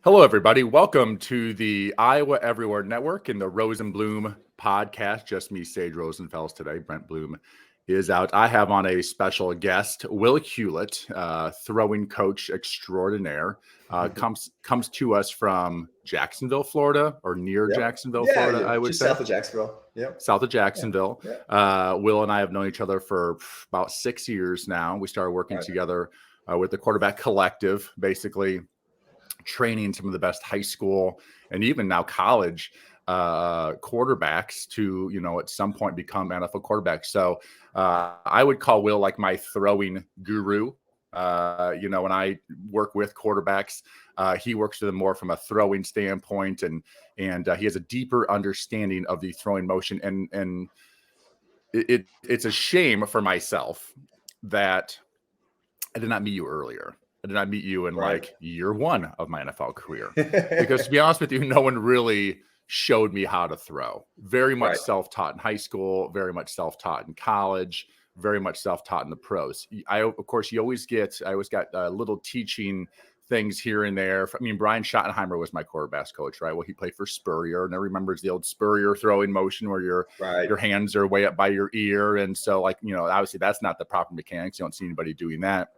Hello, everybody. Welcome to the Iowa Everywhere Network and the Rosenblum podcast. Just me, Sage Rosenfels today. Brent Bloom is out. I have on a special guest, Will Hewlett, throwing coach extraordinaire. Comes to us from Jacksonville, Florida, or near Jacksonville, Florida, I would just say. south of Jacksonville. Yep. South of Jacksonville. Yeah. Will and I have known each other for about 6 years now. We started working together with the Quarterback Collective, basically training some of the best high school and even now college quarterbacks to, at some point become NFL quarterbacks. So I would call Will like my throwing guru. When I work with quarterbacks, he works with them more from a throwing standpoint, and he has a deeper understanding of the throwing motion. And it's a shame for myself that I did not meet you earlier. I did not meet you in like year one of my NFL career, because to be honest with you, no one really showed me how to throw. Very much self-taught in high school, very much self-taught in college, very much self-taught in the pros. I always got little teaching things here and there. I mean, Brian Schottenheimer was my quarterback coach, right? Well, he played for Spurrier, and I remember the old Spurrier throwing motion where your hands are way up by your ear. And so obviously that's not the proper mechanics. You don't see anybody doing that.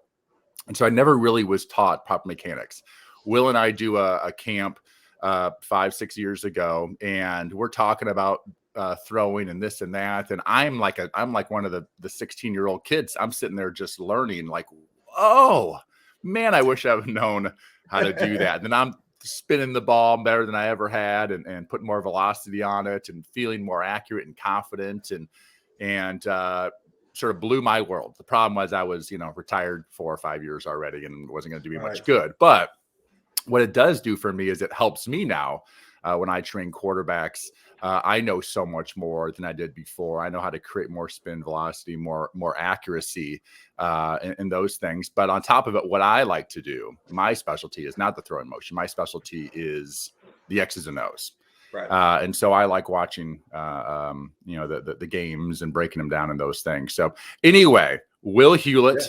And so I never really was taught proper mechanics. Will and I do a camp 5-6 years ago, and we're talking about throwing and this and that. And I'm like one of the 16-year-old kids. I'm sitting there just learning, like, oh man, I wish I would have known how to do that. And then I'm spinning the ball better than I ever had, and putting more velocity on it, and feeling more accurate and confident, and sort of blew my world. The problem was I was, retired 4 or 5 years already and wasn't going to do me much good. But what it does do for me is it helps me now when I train quarterbacks. I know so much more than I did before. I know how to create more spin velocity, more accuracy, and those things. But on top of it, what I like to do, my specialty is not the throwing motion. My specialty is the X's and O's. And so I like watching, the games and breaking them down and those things. So anyway, Will Hewlett,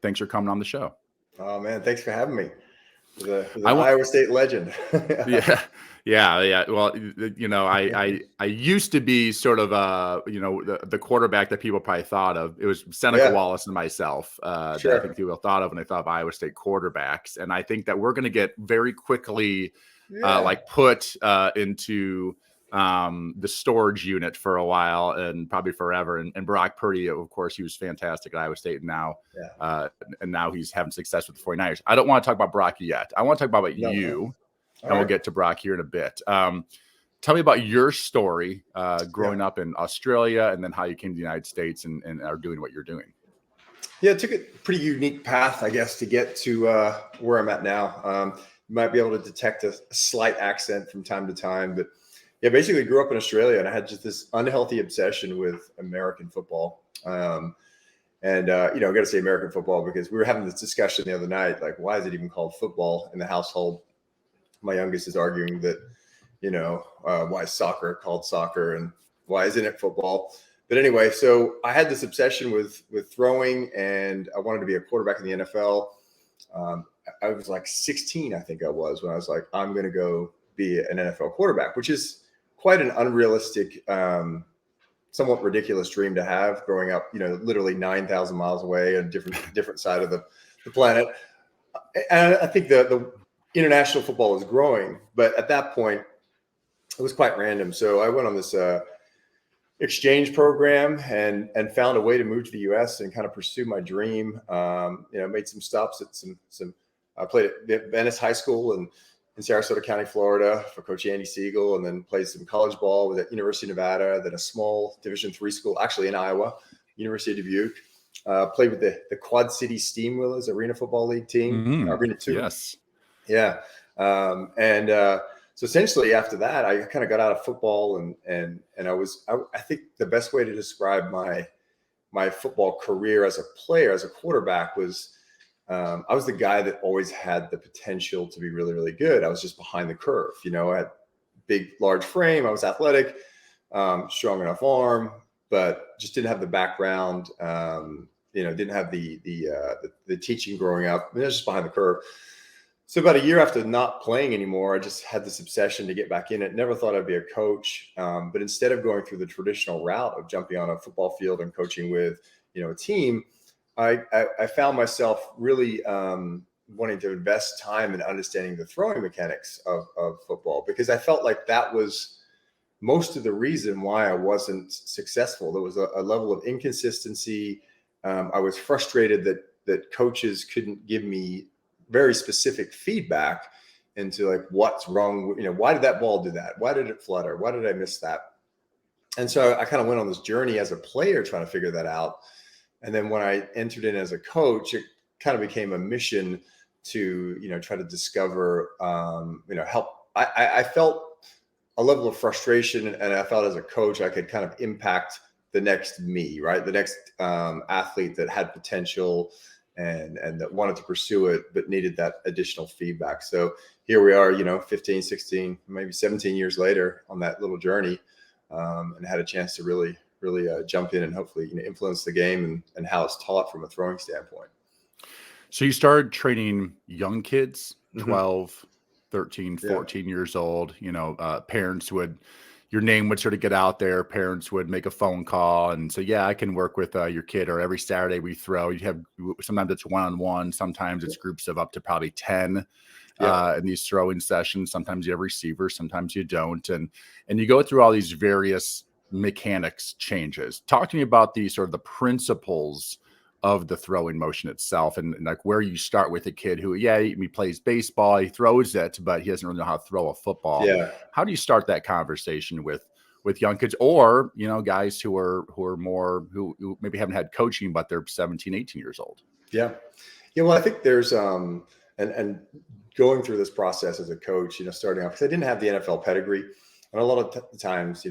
thanks for coming on the show. Oh man, thanks for having me. The Iowa State legend. Yeah. Well, I used to be sort of the quarterback that people probably thought of. It was Seneca Wallace and myself that I think people thought of when they thought of Iowa State quarterbacks. And I think that we're going to get very quickly put into the storage unit for a while, and probably forever. And Brock Purdy, of course, he was fantastic at Iowa State, and now he's having success with the 49ers. I don't want to talk about Brock yet. I want to talk about you, and we'll get to Brock here in a bit. Tell me about your story growing up in Australia, and then how you came to the United States and are doing what you're doing. Yeah, it took a pretty unique path, I guess, to get to where I'm at now. You might be able to detect a slight accent from time to time, but basically grew up in Australia, and I had just this unhealthy obsession with American football. I got to say American football because we were having this discussion the other night, like, why is it even called football in the household? My youngest is arguing that, why is soccer called soccer and why isn't it football? But anyway, so I had this obsession with throwing, and I wanted to be a quarterback in the NFL. I was like 16, I think I was, when I was like, I'm going to go be an NFL quarterback, which is quite an unrealistic, somewhat ridiculous dream to have growing up, literally 9,000 miles away on different side of the planet. And I think the international football is growing, but at that point it was quite random. So I went on this exchange program and found a way to move to the US and kind of pursue my dream. Made some stops at some I played at Venice High School in Sarasota County, Florida for Coach Andy Siegel, and then played some college ball with the University of Nevada, then a small Division III school, actually in Iowa, University of Dubuque. Played with the Quad City Steamwheelers Arena Football League team, Arena 2. Yes. Yeah. So essentially after that, I kind of got out of football, and I think the best way to describe my football career as a player, as a quarterback, was I was the guy that always had the potential to be really, really good. I was just behind the curve. I had big, large frame. I was athletic, strong enough arm, but just didn't have the background. Didn't have the teaching growing up. I was just behind the curve. So about a year after not playing anymore, I just had this obsession to get back in it. Never thought I'd be a coach, but instead of going through the traditional route of jumping on a football field and coaching with, a team, I found myself really wanting to invest time in understanding the throwing mechanics of football, because I felt like that was most of the reason why I wasn't successful. There was a level of inconsistency. I was frustrated that coaches couldn't give me very specific feedback into like what's wrong. Why did that ball do that? Why did it flutter? Why did I miss that? And so I kind of went on this journey as a player trying to figure that out. And then when I entered in as a coach, it kind of became a mission to, try to discover, help. I felt a level of frustration, and I felt as a coach, I could kind of impact the next me, right? The next athlete that had potential and that wanted to pursue it, but needed that additional feedback. So here we are, 15, 16, maybe 17 years later on that little journey, and had a chance to really jump in and hopefully influence the game and how it's taught from a throwing standpoint. So you started training young kids, Mm-hmm. 12, 13, 14 years old. Parents your name would sort of get out there. Parents would make a phone call and say, yeah, I can work with your kid, or every Saturday we throw. Sometimes it's one-on-one. Sometimes it's groups of up to probably 10 in these throwing sessions. Sometimes you have receivers, sometimes you don't. And you go through all these various mechanics changes. Talk to me about the sort of the principles of the throwing motion itself, and like where you start with a kid who, he plays baseball, he throws it, but he doesn't really know how to throw a football. Yeah. How do you start that conversation with young kids, or, guys who are more, who maybe haven't had coaching, but they're 17, 18 years old? Yeah. Well, I think there's, and going through this process as a coach, starting off, because I didn't have the NFL pedigree. And a lot of times,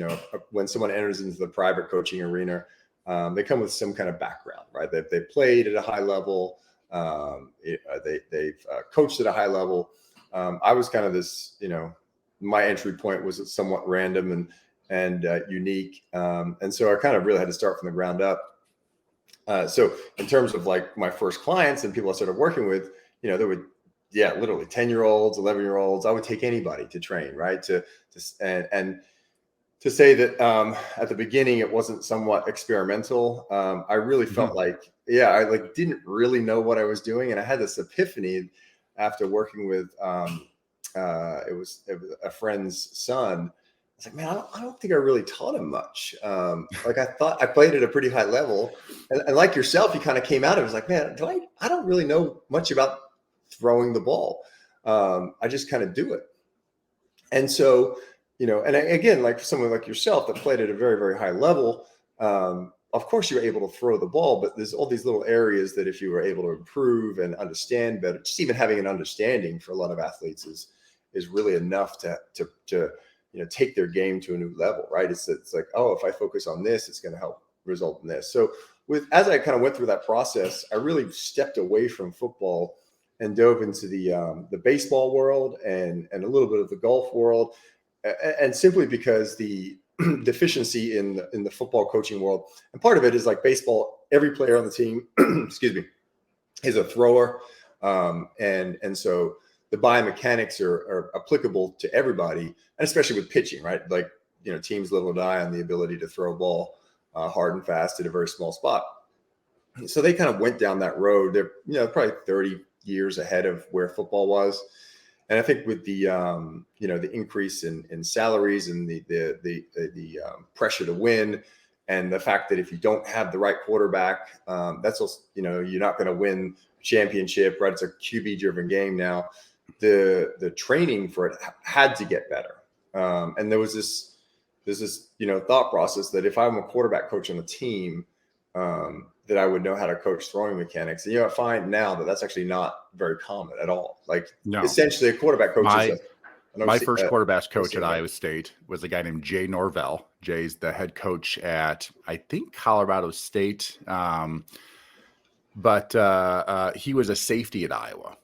when someone enters into the private coaching arena, they come with some kind of background, right? They've played at a high level. They've coached at a high level. I was kind of this, my entry point was somewhat random and unique. And so I kind of really had to start from the ground up. So in terms of like my first clients and people I started working with, there would, literally 10-year-olds, 11-year-olds. I would take anybody to train, right? And to say that at the beginning it wasn't somewhat experimental, I really felt like, I didn't really know what I was doing, and I had this epiphany after working with it was a friend's son. I was like, man, I don't think I really taught him much. I thought I played at a pretty high level, and like yourself, you kind of came out. It was like, man, I don't really know much about throwing the ball. I just kind of do it, and so. And again, like someone like yourself that played at a very, very high level, of course you're able to throw the ball, but there's all these little areas that if you were able to improve and understand better, just even having an understanding for a lot of athletes is really enough to take their game to a new level, right? It's like, oh, if I focus on this, it's going to help result in this. So as I kind of went through that process, I really stepped away from football and dove into the baseball world and a little bit of the golf world. And simply because the deficiency in the football coaching world, and part of it is like baseball, every player on the team, excuse me, is a thrower. And so the biomechanics are applicable to everybody, and especially with pitching, right? Like, teams live or die on the ability to throw a ball hard and fast at a very small spot. So they kind of went down that road. They're, probably 30 years ahead of where football was. And I think with the the increase in salaries and the pressure to win, and the fact that if you don't have the right quarterback, that's also, you're not going to win championship, right? It's a QB driven game now. The training for it had to get better, and there was this thought process that if I'm a quarterback coach on the team, that I would know how to coach throwing mechanics. And I find now that that's actually not very common at all. Like, essentially a quarterback coach my first quarterback coach at Iowa State was a guy named Jay Norvell. Jay's the head coach at, I think, Colorado State. But he was a safety at Iowa.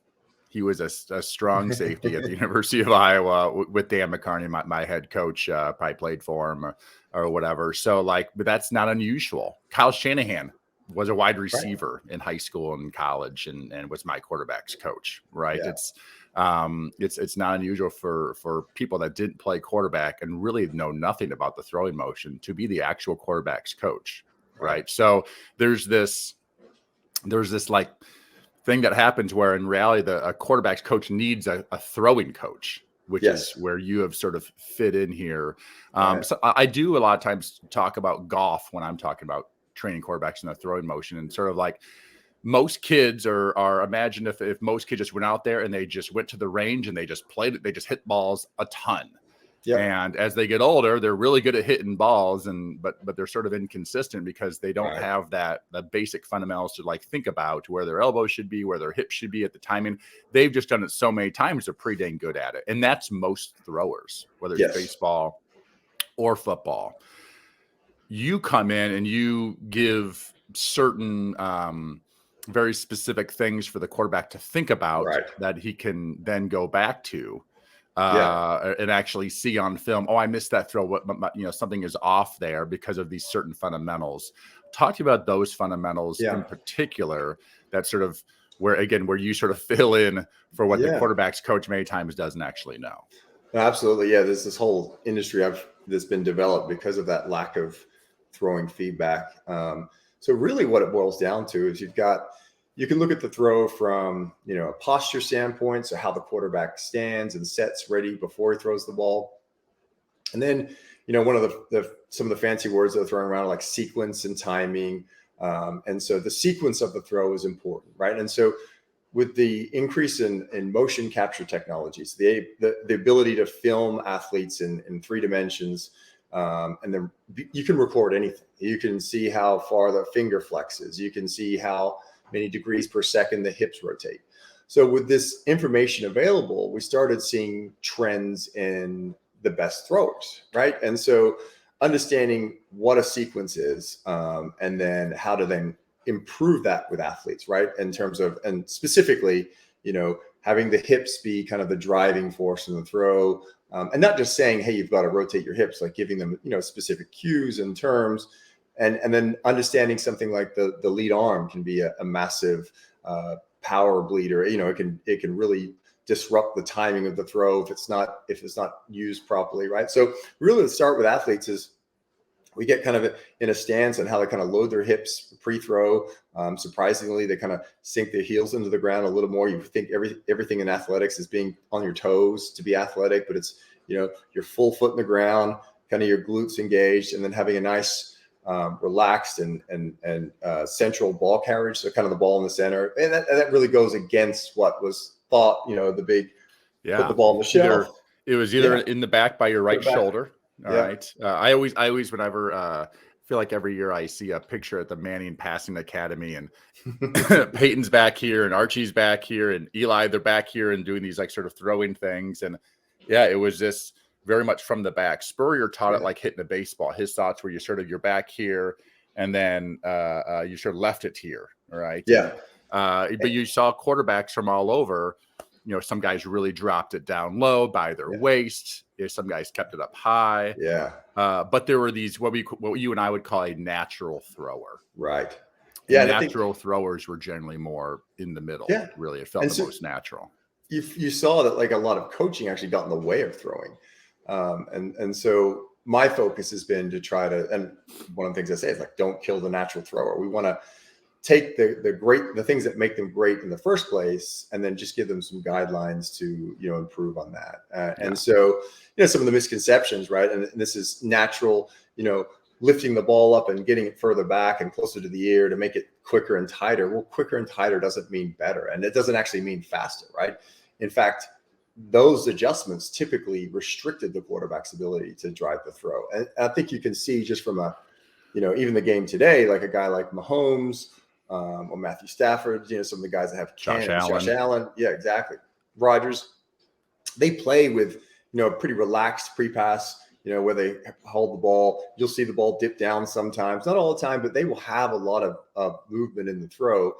He was a strong safety at the University of Iowa with Dan McCarney, my head coach, probably played for him or whatever. So but that's not unusual. Kyle Shanahan was a wide receiver in high school and college and was my quarterback's coach, right? It's not unusual for people that didn't play quarterback and really know nothing about the throwing motion to be the actual quarterback's coach, right? So there's this like thing that happens where in reality a quarterback's coach needs a throwing coach, which is where you have sort of fit in here. So I do a lot of times talk about golf when I'm talking about training quarterbacks in the throwing motion, and sort of like most kids are imagine if most kids just went out there and they just went to the range and they just played it, they just hit balls a ton. And as they get older, they're really good at hitting balls, but they're sort of inconsistent because they don't have the basic fundamentals to like think about where their elbows should be, where their hips should be at the timing. They've just done it so many times, they're pretty dang good at it. And that's most throwers, whether it's baseball or football. You come in and you give certain very specific things for the quarterback to think about that he can then go back to. And actually see on film, oh, I missed that throw. Something is off there because of these certain fundamentals. Talk to you about those fundamentals in particular, that sort of where you sort of fill in for what the quarterback's coach many times doesn't actually know. Absolutely. Yeah. There's this whole industry that's been developed because of that lack of throwing feedback. So really what it boils down to is you can look at the throw from, a posture standpoint. So how the quarterback stands and sets ready before he throws the ball. And then, one of some of the fancy words that are thrown around are like sequence and timing. And so the sequence of the throw is important, right? And so with the increase in motion capture technologies, the ability to film athletes in 3 dimensions, and then you can record anything. You can see how far the finger flexes. You can see how many degrees per second the hips rotate. So with this information available, we started seeing trends in the best throwers, right? And so understanding what a sequence is, and then how to then improve that with athletes, right? In terms of, and specifically, having the hips be kind of the driving force in the throw, and not just saying, hey, you've got to rotate your hips, like giving them, specific cues and terms. And then understanding something like the lead arm can be a massive power bleeder. It can really disrupt the timing of the throw if it's not used properly, right? So really, to start with athletes is we get kind of in a stance and how they kind of load their hips pre-throw. Surprisingly, they kind of sink their heels into the ground a little more. You think everything in athletics is being on your toes to be athletic, but it's your full foot in the ground, kind of your glutes engaged, and then having a nice relaxed and central ball carriage, so kind of the ball in the center, and that really goes against what was thought. The big put the ball on the shelf. It was either in the back by your right shoulder. All right. I always whenever feel like every year I see a picture at the Manning Passing Academy, and Peyton's back here and Archie's back here and Eli, they're back here and doing these like sort of throwing things, and it was this. Very much from the back. Spurrier taught it like hitting a baseball. His thoughts were you're back here, and then you sort of left it here, right? Yeah. But you saw quarterbacks from all over. Some guys really dropped it down low by their waist. Some guys kept it up high. Yeah. But there were these what you and I would call a natural thrower. Right. Yeah. Natural throwers were generally more in the middle. Yeah. Really, it felt the most natural. You saw that like a lot of coaching actually got in the way of throwing. And so my focus has been to try to, and one of the things I say is like, don't kill the natural thrower. We want to take the things that make them great in the first place, and then just give them some guidelines to, improve on that. And so, some of the misconceptions, right. And this is natural, lifting the ball up and getting it further back and closer to the ear to make it quicker and tighter. Well, quicker and tighter doesn't mean better. And it doesn't actually mean faster, right? In fact, those adjustments typically restricted the quarterback's ability to drive the throw. And I think you can see just from even the game today, like a guy like Mahomes or Matthew Stafford, some of the guys that have Josh Allen. Yeah, exactly. Rodgers, they play with, a pretty relaxed pre-pass, where they hold the ball. You'll see the ball dip down sometimes, not all the time, but they will have a lot of movement in the throw.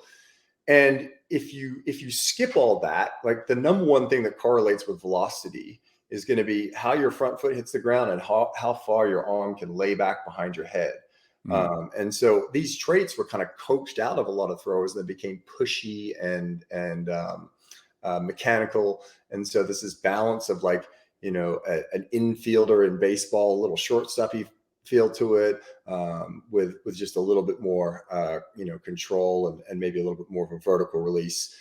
And if you skip all that, like the number one thing that correlates with velocity is going to be how your front foot hits the ground and how far your arm can lay back behind your head. And so these traits were kind of coached out of a lot of throwers that became pushy and mechanical. And so this is balance of like, an infielder in baseball, a little shortstoppy feel to it, with just a little bit more, control and maybe a little bit more of a vertical release.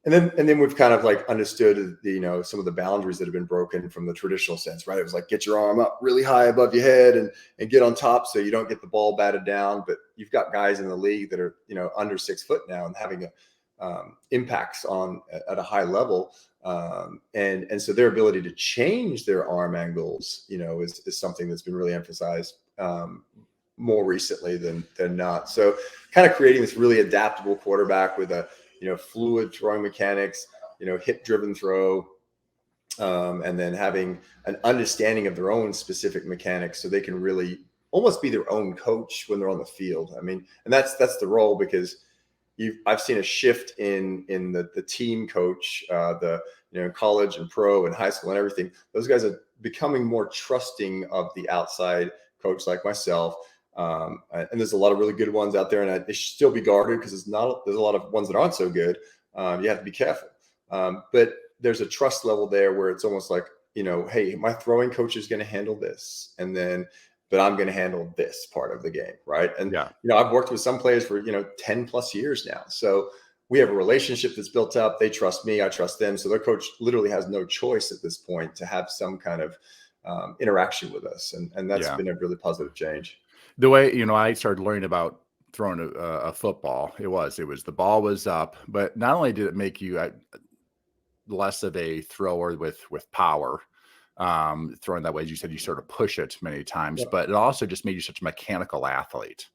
And then we've kind of like understood some of the boundaries that have been broken from the traditional sense, right? It was like, get your arm up really high above your head and get on top so you don't get the ball batted down. But you've got guys in the league that are, under 6 foot now and having impacts at a high level. And so their ability to change their arm angles, is something that's been really emphasized more recently than not. So kind of creating this really adaptable quarterback with a, fluid throwing mechanics, hip driven throw, and then having an understanding of their own specific mechanics so they can really almost be their own coach when they're on the field. I mean, and that's the role, because I've seen a shift in the team coach, college and pro and high school and everything. Those guys are becoming more trusting of the outside coach like myself. And there's a lot of really good ones out there, and they should still be guarded because there's a lot of ones that aren't so good. You have to be careful. But there's a trust level there where it's almost like, hey, my throwing coach is going to handle this, but I'm going to handle this part of the game. Right. And, I've worked with some players for, 10 plus years now. So we have a relationship that's built up. They trust me. I trust them. So their coach literally has no choice at this point to have some kind of interaction with us. And that's been a really positive change. The way, I started learning about throwing a football, it was the ball was up, but not only did it make you less of a thrower with power, throwing that way, as you said, you sort of push it many times, but it also just made you such a mechanical athlete.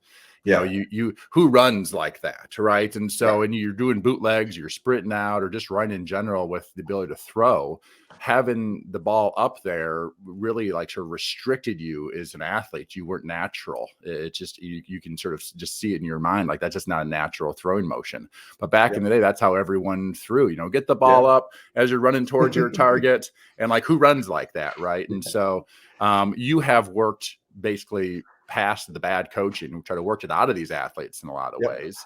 You who runs like that, right? And so, and you're doing bootlegs, you're sprinting out, or just running in general with the ability to throw, having the ball up there really like sort of restricted you as an athlete. You weren't natural. It's just, you can sort of just see it in your mind. Like that's just not a natural throwing motion. But back in the day, that's how everyone threw, get the ball up as you're running towards your target, and like who runs like that. Right. And so, you have worked basically past the bad coaching and try to work it out of these athletes in a lot of ways.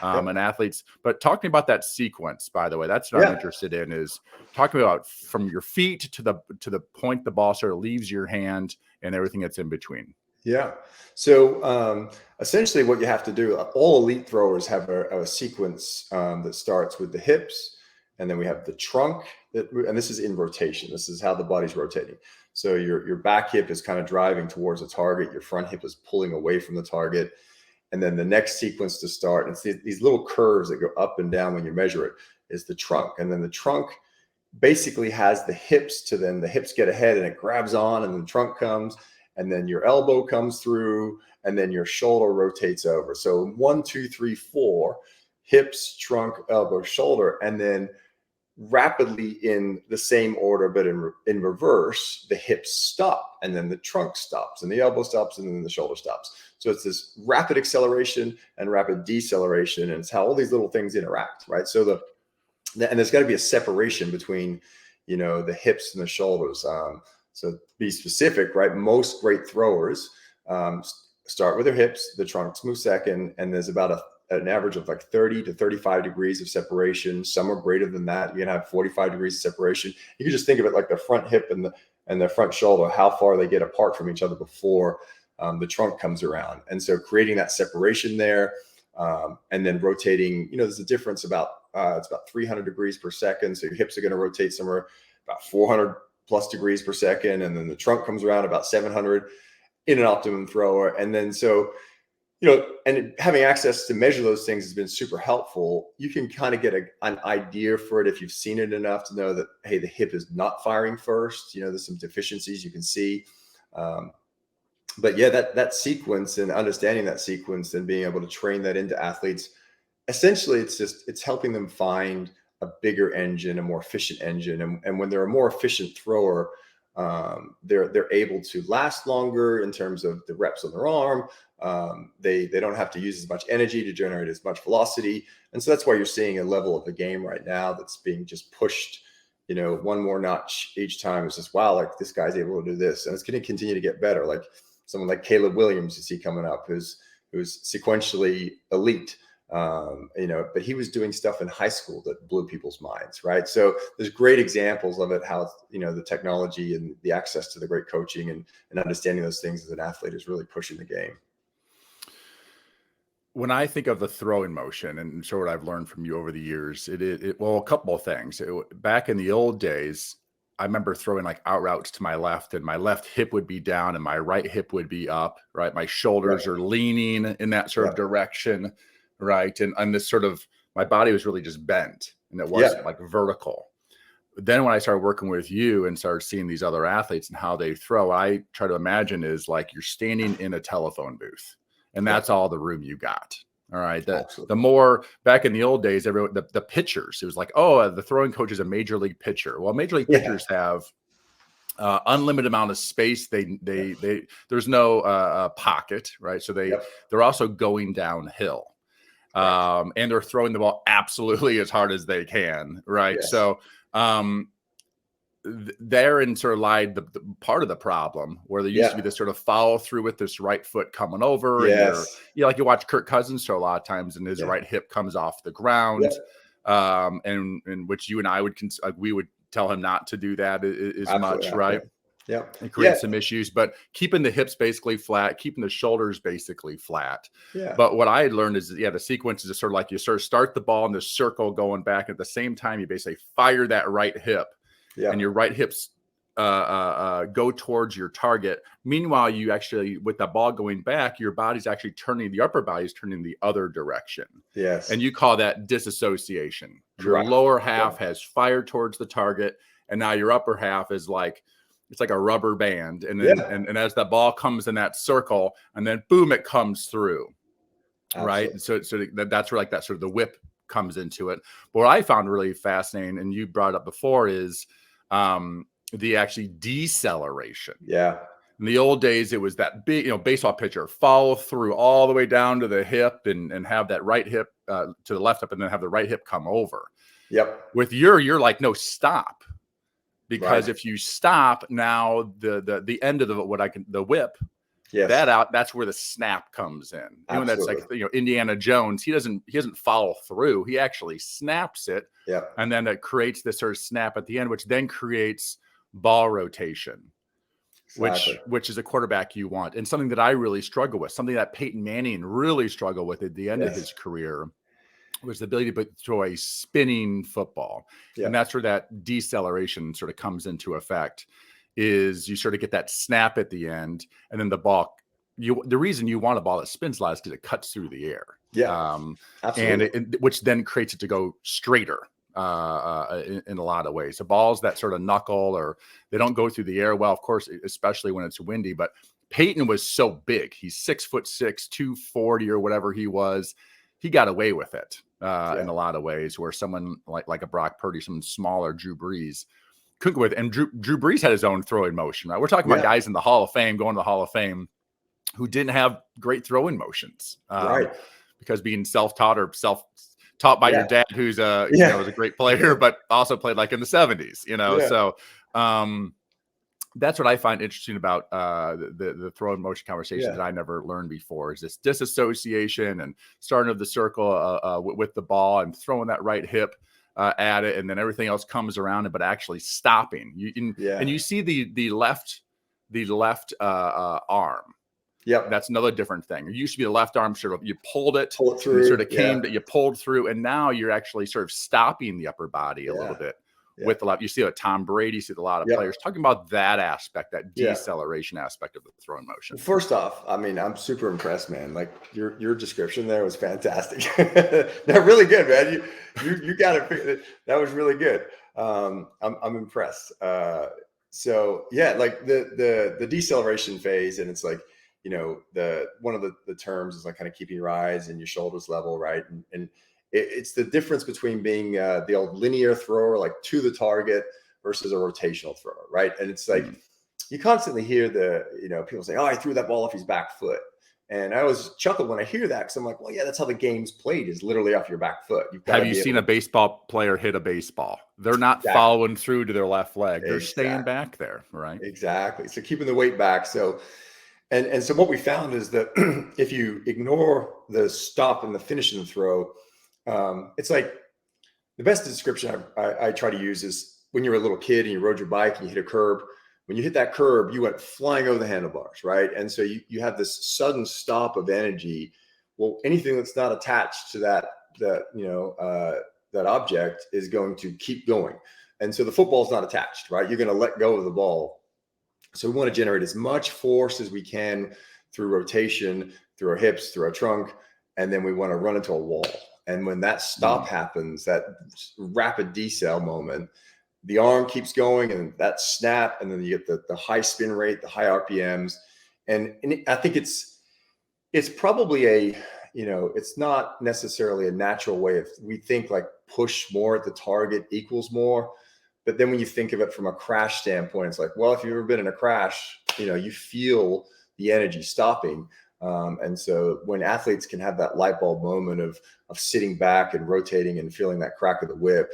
And athletes, but talk to me about that sequence, by the way. That's what I'm interested in, is talking about from your feet to the point the ball sort of leaves your hand and everything that's in between. Yeah. So essentially what you have to do, all elite throwers have a sequence that starts with the hips, and then we have the trunk, and this is in rotation. This is how the body's rotating. So your back hip is kind of driving towards a target. Your front hip is pulling away from the target. And then the next sequence to start, and it's these little curves that go up and down when you measure it, is the trunk. And then the trunk basically has the hips to them. The hips get ahead and it grabs on, and then the trunk comes, and then your elbow comes through, and then your shoulder rotates over. So 1, 2, 3, 4, hips, trunk, elbow, shoulder, and then rapidly in the same order, but in reverse, the hips stop, and then the trunk stops, and the elbow stops, and then the shoulder stops. So it's this rapid acceleration and rapid deceleration, and it's how all these little things interact, right? So and there's got to be a separation between, the hips and the shoulders. So to be specific, right? Most great throwers start with their hips, the trunks move second, and there's about an average of like 30 to 35 degrees of separation. Some are greater than that. You can have 45 degrees of separation. You can just think of it like the front hip and the front shoulder, how far they get apart from each other before the trunk comes around. And so creating that separation there, and then rotating, there's a difference it's about 300 degrees per second. So your hips are going to rotate somewhere about 400 plus degrees per second. And then the trunk comes around about 700 in an optimum thrower. And then so, and having access to measure those things has been super helpful. You can kind of get an idea for it if you've seen it enough to know that, hey, the hip is not firing first. There's some deficiencies you can see. But yeah, that sequence and understanding that sequence and being able to train that into athletes, essentially it's helping them find a bigger engine, a more efficient engine. And when they're a more efficient thrower, they're able to last longer in terms of the reps on their arm. They don't have to use as much energy to generate as much velocity. And so that's why you're seeing a level of the game right now that's being just pushed, one more notch each time. It's just, wow, like this guy's able to do this, and it's going to continue to get better. Like someone like Caleb Williams you see coming up, who's sequentially elite. But he was doing stuff in high school that blew people's minds, right? So there's great examples of it, how, the technology and the access to the great coaching and understanding those things as an athlete is really pushing the game. When I think of the throwing motion, and sort of what I've learned from you over the years, well, a couple of things. Back in the old days, I remember throwing like out routes to my left, and my left hip would be down and my right hip would be up, right? My shoulders are leaning in that sort of direction, right? And this sort of, my body was really just bent, and it wasn't like vertical. Then when I started working with you and started seeing these other athletes and how they throw, I try to imagine is like you're standing in a telephone booth, and that's all the room you got. All right. The more back in the old days, the pitchers, it was like, oh, the throwing coach is a major league pitcher. Well, major league pitchers have unlimited amount of space. There's no pocket, right? So they're also going downhill, and they're throwing the ball absolutely as hard as they can, right? Yes. So therein sort of lied the part of the problem, where there used to be this sort of follow through with this right foot coming over. Yes. And like you watch Kirk Cousins throw a lot of times, and his right hip comes off the ground, and which you and I we would tell him not to do that as much, right? Yeah. It creates some issues, but keeping the hips basically flat, keeping the shoulders basically flat. Yeah. But what I had learned is, the sequence is sort of like you sort of start the ball in this circle going back. At the same time, you basically fire that right hip. Yeah. And your right hips go towards your target. Meanwhile, you actually, with the ball going back, your body's actually turning, the upper body's turning the other direction. Yes. And you call that disassociation. Your lower half has fired towards the target, and now your upper half is like, it's like a rubber band. And then, and as the ball comes in that circle, and then boom, it comes through. Absolutely. Right. And so that's where like that sort of the whip comes into it. But what I found really fascinating, and you brought up before, is the actually deceleration. Yeah. In the old days, it was that big, baseball pitcher follow through all the way down to the hip and have that right hip to the left hip, and then have the right hip come over. Yep. With you're like, no, stop. Because if you stop, now the end of the whip, that's where the snap comes in. When that's like, Indiana Jones, he doesn't follow through. He actually snaps it. Yeah. And then it creates this sort of snap at the end, which then creates ball rotation, which is a quarterback you want. And something that I really struggle with, something that Peyton Manning really struggled with at the end of his career, was the ability to throw a spinning football. Yeah. And that's where that deceleration sort of comes into effect, is you sort of get that snap at the end, and then the ball, the reason you want a ball that spins a lot is because it cuts through the air. Yeah. Absolutely. And which then creates it to go straighter in a lot of ways. The balls that sort of knuckle, or they don't go through the air well, of course, especially when it's windy. But Peyton was so big. He's 6'6", 240 or whatever he was. He got away with it in a lot of ways, where someone like a Brock Purdy, someone smaller, Drew Brees, couldn't go with it. And Drew Brees had his own throwing motion, right? We're talking about guys in the Hall of Fame, going to the Hall of Fame, who didn't have great throwing motions, because being self-taught or self-taught by your dad, who's was a great player, but also played like in the 70s, So that's what I find interesting about the throwing motion conversation that I never learned before, is this disassociation and starting of the circle with the ball and throwing that right hip at it, and then everything else comes around it, but actually stopping. And you see the left arm. Yep. That's another different thing. It used to be the left arm, sort of, you pull it through, sort of you pulled through, and now you're actually sort of stopping the upper body a little bit. With the left, you see a Tom Brady, you see a lot of players talking about that aspect, that deceleration aspect of the throwing motion. Well, first off, I mean, I'm super impressed, man. Like your description there was fantastic. They're really good, man. You got it. That was really good. I'm impressed. So yeah, like the deceleration phase, and it's like, one of the terms is like kind of keeping your eyes and your shoulders level, right? And it's the difference between being the old linear thrower, like to the target, versus a rotational thrower, right? And it's like, you constantly hear people say, "Oh, I threw that ball off his back foot," and I always chuckle when I hear that, because I'm like, well, yeah, that's how the game's played, is literally off your back foot. Have you seen a baseball player hit a baseball? They're not following through to their left leg; they're staying back there, right? Exactly. So keeping the weight back. So And so what we found is that if you ignore the stop and the finish of the throw, it's like the best description I try to use is when you were a little kid and you rode your bike and you hit a curb. When you hit that curb, you went flying over the handlebars, right? And so you have this sudden stop of energy. Well, anything that's not attached to that object is going to keep going. And so the football's not attached, right? You're going to let go of the ball. So we want to generate as much force as we can through rotation, through our hips, through our trunk, and then we want to run into a wall. And when that stop happens, that rapid decel moment, the arm keeps going and that snap, and then you get the high spin rate, the high RPMs. And I think it's probably it's not necessarily a natural way of, we think like push more at the target equals more. But then when you think of it from a crash standpoint, it's like, well, if you've ever been in a crash, you feel the energy stopping. And so when athletes can have that light bulb moment of sitting back and rotating and feeling that crack of the whip,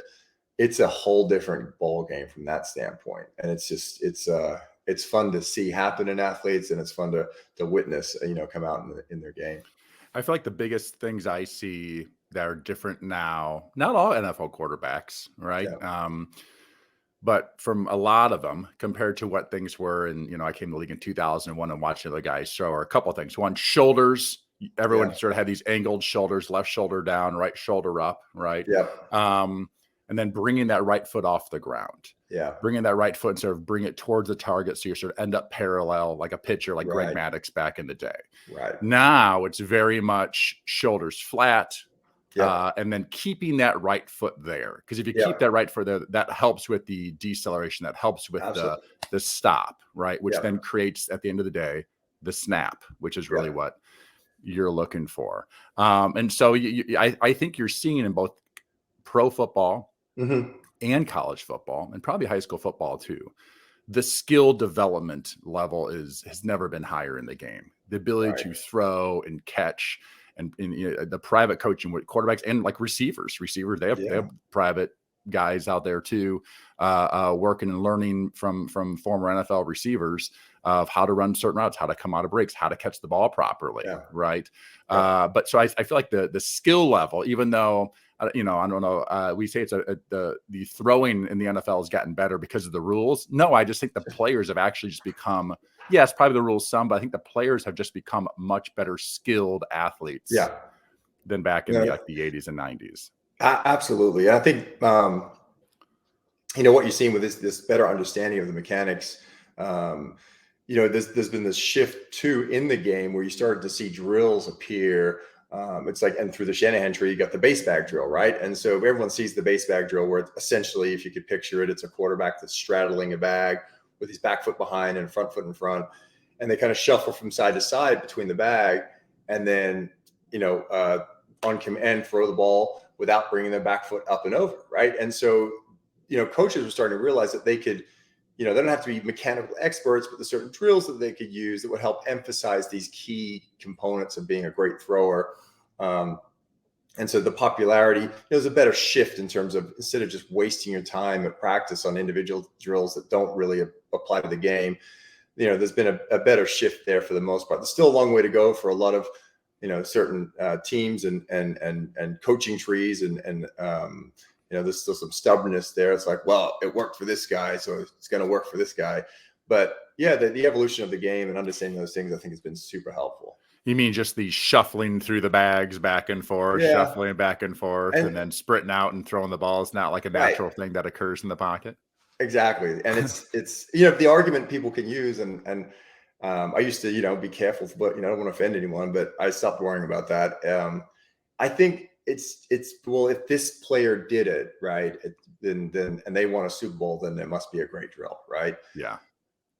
it's a whole different ball game from that standpoint. And it's fun to see happen in athletes, and it's fun to witness, come out in their game. I feel like the biggest things I see that are different now, not all NFL quarterbacks, right? Yeah. But from a lot of them compared to what things were. And, I came to the league in 2001 and watched other guys throw, are a couple of things. One, shoulders. Everyone sort of had these angled shoulders, left shoulder down, right shoulder up, right? Yeah. And then bringing that right foot off the ground. Yeah. Bringing that right foot and sort of bring it towards the target, so you sort of end up parallel like a pitcher like Greg Maddux back in the day. Right. Now it's very much shoulders flat, and then keeping that right foot there. Because if you keep that right foot there, that helps with the deceleration, that helps with the stop, right? Which then creates, at the end of the day, the snap, which is really what you're looking for. And so I think you're seeing in both pro football and college football, and probably high school football too, the skill development level has never been higher in the game. The ability to throw and catch, and the private coaching with quarterbacks and like receivers, they have private guys out there too, working and learning from former NFL receivers of how to run certain routes, how to come out of breaks, how to catch the ball properly, right? But so I feel like the skill level, even though I don't know, we say it's the throwing in the NFL has gotten better because of the rules. No, I just think the players have actually just become, yes, probably the rules some, but I think the players have just become much better skilled athletes than back in the 80s and 90s. Absolutely. I think, what you're seeing with this better understanding of the mechanics, there's been this shift too in the game where you started to see drills appear. It's like, and through the Shanahan tree, you got the base bag drill, right? And so everyone sees the base bag drill, where essentially, if you could picture it, it's a quarterback that's straddling a bag with his back foot behind and front foot in front, and they kind of shuffle from side to side between the bag, and then on command throw the ball without bringing their back foot up and over, right? And so coaches were starting to realize that they could, they don't have to be mechanical experts, but there's certain drills that they could use that would help emphasize these key components of being a great thrower. And so the popularity, there's a better shift in terms of, instead of just wasting your time at practice on individual drills that don't really apply to the game, there's been a better shift there for the most part. There's still a long way to go for a lot of, certain teams and coaching trees, and there's still some stubbornness there. It's like, well, it worked for this guy, so it's going to work for this guy. But the evolution of the game and understanding those things, I think, has been super helpful. You mean just the shuffling through the bags back and forth, shuffling back and forth, and then sprinting out and throwing the ball is not like a natural thing that occurs in the pocket? Exactly. And it's the argument people can use, and I used to, be careful, but, I don't want to offend anyone, but I stopped worrying about that. I think it's well, if this player did it right, then and they won a Super Bowl, then it must be a great drill, right? Yeah.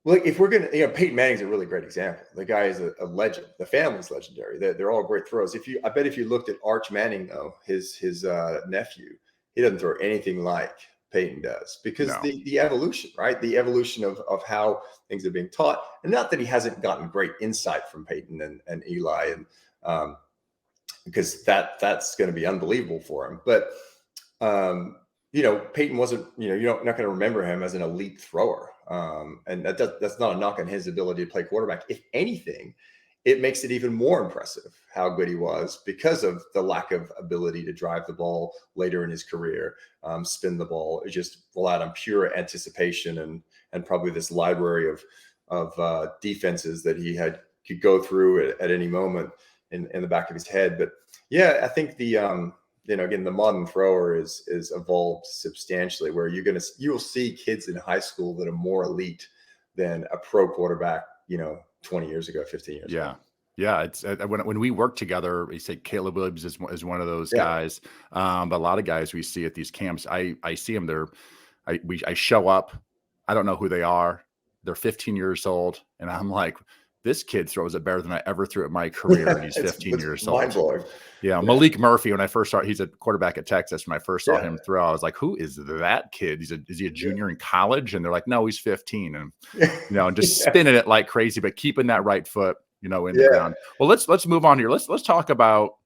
Well, if we're gonna, Peyton Manning's a really great example. The guy is a legend. The family's legendary. They're all great throws. I bet if you looked at Arch Manning, though, his nephew, he doesn't throw anything like Peyton does, because the evolution, right? The evolution of how things are being taught, and not that he hasn't gotten great insight from Peyton and Eli, and because that's going to be unbelievable for him. But Peyton wasn't, you're not going to remember him as an elite thrower. And that's not a knock on his ability to play quarterback. If anything, it makes it even more impressive how good he was because of the lack of ability to drive the ball later in his career, spin the ball. It just relied on pure anticipation and probably this library of defenses that he could go through at any moment in the back of his head. But yeah, I think again, the modern thrower is evolved substantially, where you'll see kids in high school that are more elite than a pro quarterback, 20 years ago, 15 years ago. Yeah. It's when we work together, you say Caleb Williams is one of those guys. But a lot of guys we see at these camps, I see them. I show up. I don't know who they are. They're 15 years old. And I'm like, this kid throws it better than I ever threw at my career. And he's 15 years old. Mind-blowing. Yeah. Malik Murphy, when I first started, he's a quarterback at Texas. When I first saw him throw, I was like, who is that kid? Is he a junior in college? And they're like, no, he's 15. And, just spinning it like crazy, but keeping that right foot, in the ground. Well, let's move on here. Let's talk about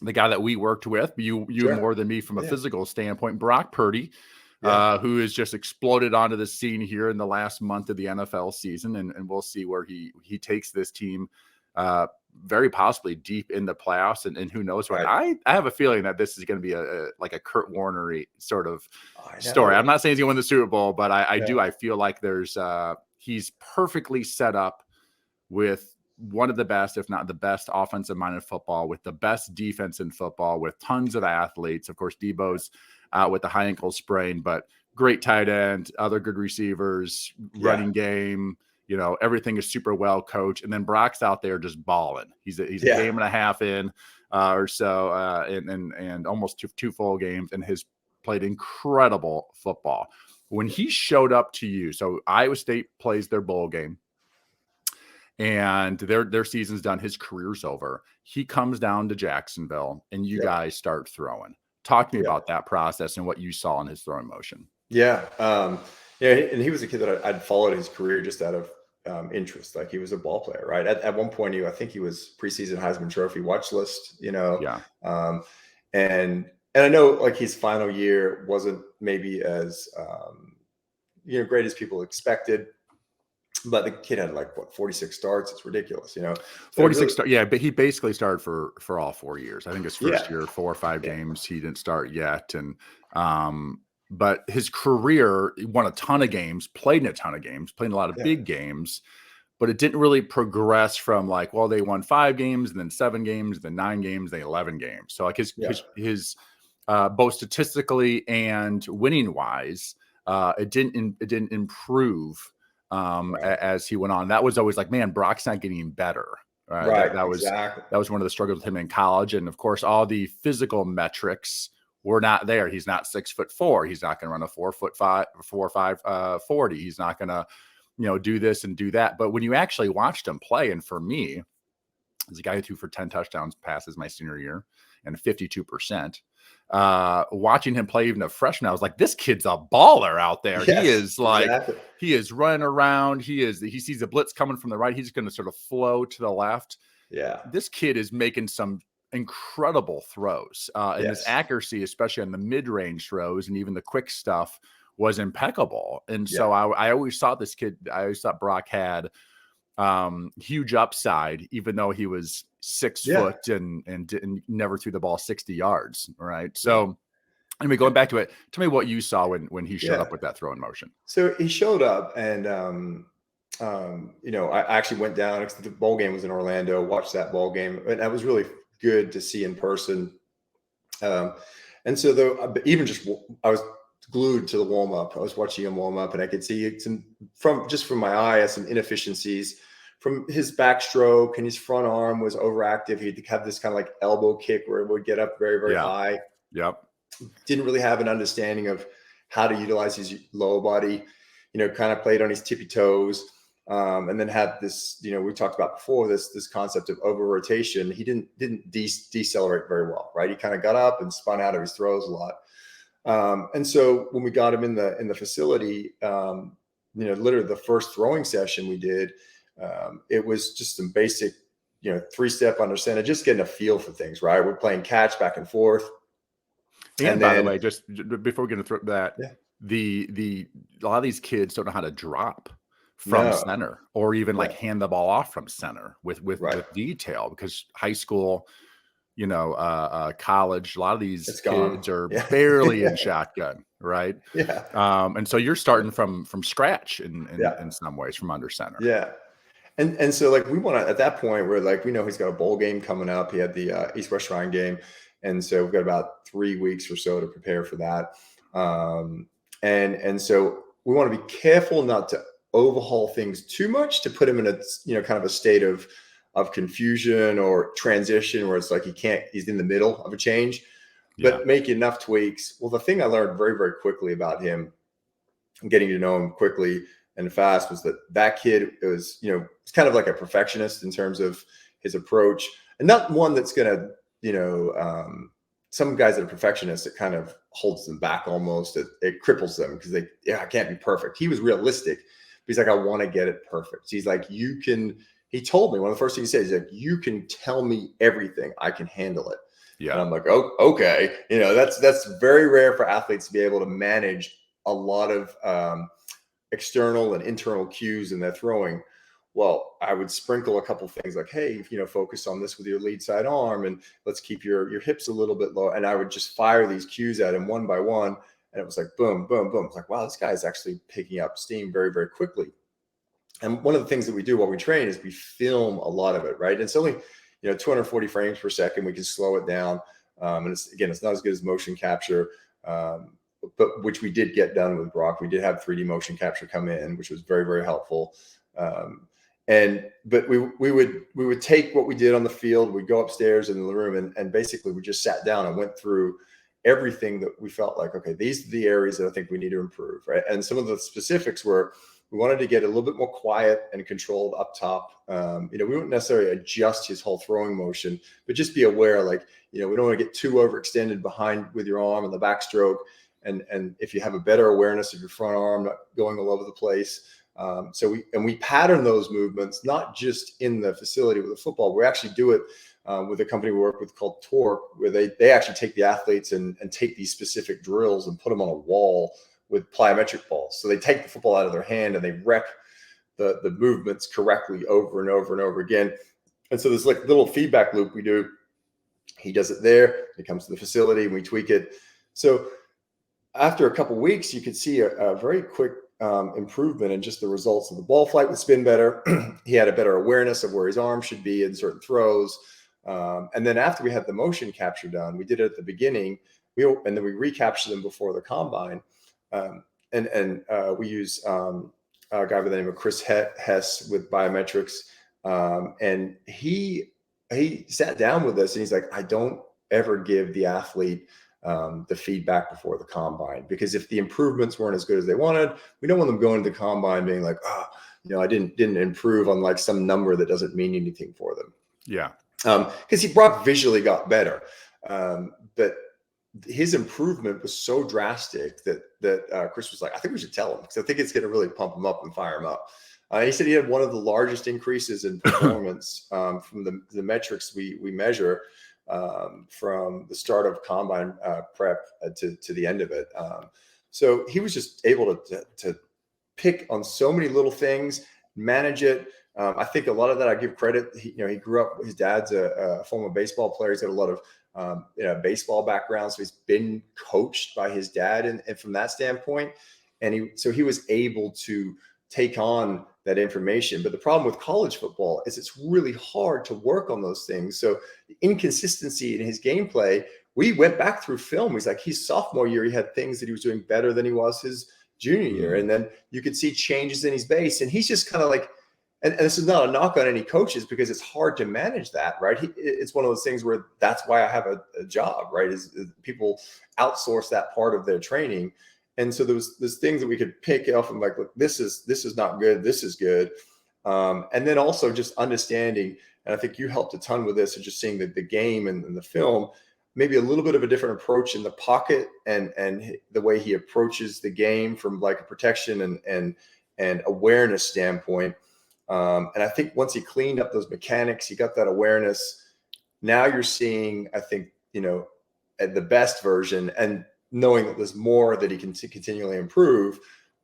the guy that we worked with, you more than me from a physical standpoint, Brock Purdy, who has just exploded onto the scene here in the last month of the NFL season. And we'll see where he takes this team very possibly deep in the playoffs. And who knows what. I have a feeling that this is going to be like a Kurt Warner-y sort of story. I'm not saying he's going to win the Super Bowl, but I feel like he's perfectly set up with one of the best, if not the best offensive mind in football, with the best defense in football, with tons of athletes. Of course, Debo's out with the high ankle sprain, but great tight end, other good receivers, running game, everything is super well coached. And then Brock's out there just balling. He's a game and a half in or so, and almost two full games, and has played incredible football. When he showed up to you, so Iowa State plays their bowl game, and their season's done. His career's over. He comes down to Jacksonville, and you guys start throwing. Talk to me about that process and what you saw in his throwing motion. Yeah. And he was a kid that I'd followed his career just out of interest. Like, he was a ball player, right? At one point, I think he was preseason Heisman Trophy watch list, and I know, like, his final year wasn't maybe as, great as people expected. But the kid had 46 starts. It's ridiculous, 46 starts. Yeah, but he basically started for all 4 years. I think his first year, 4 or 5 games, he didn't start yet. And but his career, he won a ton of games, played in a ton of games, played in a lot of big games, but it didn't really progress from they won 5 games and then 7 games, then 9 games, then 11 games. So his both statistically and winning wise, it didn't improve as he went on. That was always man, Brock's not getting better. Right. That was one of the struggles with him in college. And of course, all the physical metrics were not there. He's not 6'4". He's not going to run a 4'5" 40. He's not going to, do this and do that. But when you actually watched him play, and for me, as a guy who threw for 10 touchdowns passes my senior year and 52%, watching him play even a freshman, I was like, this kid's a baller out there. Yes, he is he is running around. He sees the blitz coming from the right. He's going to sort of flow to the left. Yeah. This kid is making some incredible throws. And his accuracy, especially on the mid-range throws and even the quick stuff, was impeccable. And so I always thought this kid, I always thought Brock had huge upside, even though he was 6 foot and never threw the ball 60 yards. Right. So anyway, going back to it, tell me what you saw when he showed up with that throw in motion. So he showed up, and I actually went down because the bowl game was in Orlando, watched that bowl game, and that was really good to see in person. And so even just, I was glued to the warm up. I was watching him warm up, and I could see from my eye, some inefficiencies from his backstroke, and his front arm was overactive. He'd have this kind of elbow kick where it would get up very, very high. Yep. Didn't really have an understanding of how to utilize his lower body, kind of played on his tippy toes. And then had this, we talked about before, this concept of over rotation. He didn't decelerate very well, right? He kind of got up and spun out of his throws a lot. And so when we got him in the facility, literally the first throwing session we did, it was just some basic, 3-step under center, just getting a feel for things, right? We're playing catch back and forth. And by the way, just before we get into that, the a lot of these kids don't know how to drop from No. center, or even like Yeah. hand the ball off from center with Right. detail, because high school, college, a lot of these It's gone. kids are Yeah. barely in Yeah. shotgun, right? Yeah. And so you're starting from scratch Yeah. in some ways, from under center. Yeah. And so like we want to, at that point, we're like, we know he's got a bowl game coming up. He had the East West Shrine game. And so we've got about 3 weeks or so to prepare for that. And so we want to be careful not to overhaul things too much, to put him in a, kind of a state of confusion or transition where it's like he's in the middle of a change, Yeah. but make enough tweaks. Well, the thing I learned very, very quickly about him, getting to know him quickly and fast, was that kid was, it's kind of like a perfectionist in terms of his approach, and not one that's going to, some guys that are perfectionists, it kind of holds them back almost. It cripples them because I can't be perfect. He was realistic. He's like, I want to get it perfect. He's like, he told me, one of the first things he said, he's like, you can tell me everything. I can handle it. Yeah. And I'm like, oh, okay. That's very rare for athletes to be able to manage a lot of external and internal cues in their throwing. Well, I would sprinkle a couple things like, hey, focus on this with your lead side arm, and let's keep your hips a little bit low. And I would just fire these cues at him one by one. And it was like, boom, boom, boom. It's like, wow, this guy's actually picking up steam very, very quickly. And one of the things that we do while we train is we film a lot of it, right? And it's only, 240 frames per second. We can slow it down. And it's not as good as motion capture, but which we did get done with Brock. We did have 3D motion capture come in, which was very, very helpful. But we would take what we did on the field, we'd go upstairs in the room, and basically we just sat down and went through everything that we felt like, okay, these are the areas that I think we need to improve, right? And some of the specifics were, we wanted to get a little bit more quiet and controlled up top. We wouldn't necessarily adjust his whole throwing motion, but just be aware, like, we don't want to get too overextended behind with your arm in the backstroke. And if you have a better awareness of your front arm, not going all over the place. So we pattern those movements, not just in the facility with the football. We actually do it with a company we work with called Torque, where they actually take the athletes and take these specific drills and put them on a wall with plyometric balls. So they take the football out of their hand and they rep the movements correctly over and over and over again. And so there's like little feedback loop we do. He does it there. He comes to the facility and we tweak it. So after a couple of weeks, you could see a very quick improvement in just the results of the ball flight would spin better. He had a better awareness of where his arm should be in certain throws. And then after we had the motion capture done, we did it at the beginning, and then we recaptured them before the combine. We use a guy by the name of Chris Hess with biometrics. And he sat down with us and he's like, I don't ever give the athlete the feedback before the combine, because if the improvements weren't as good as they wanted, we don't want them going to the combine being like, I didn't improve on like some number that doesn't mean anything for them. Yeah. Because Brock visually got better. But his improvement was so drastic that Chris was like, I think we should tell him, because I think it's going to really pump him up and fire him up. He said he had one of the largest increases in performance from the metrics we measure from the start of combine prep to the end of it. So he was just able to pick on so many little things, manage it. I think a lot of that I give credit. He grew up, his dad's a former baseball player. He's got a lot of baseball background. So he's been coached by his dad and from that standpoint. And he was able to take on that information. But the problem with college football is it's really hard to work on those things. So the inconsistency in his gameplay, we went back through film. He's like, his sophomore year, he had things that he was doing better than he was his junior year. And then you could see changes in his base. And he's just kind of like, and this is not a knock on any coaches, because it's hard to manage that, right? It's one of those things where that's why I have a job, right? Is people outsource that part of their training. And so there's things that we could pick off and like, look, this is not good. This is good. And then also just understanding, and I think you helped a ton with this, and just seeing the game and the film, maybe a little bit of a different approach in the pocket and the way he approaches the game from like a protection and awareness standpoint. And I think once he cleaned up those mechanics, he got that awareness. Now you're seeing, I think, the best version. And knowing that there's more that he can continually improve,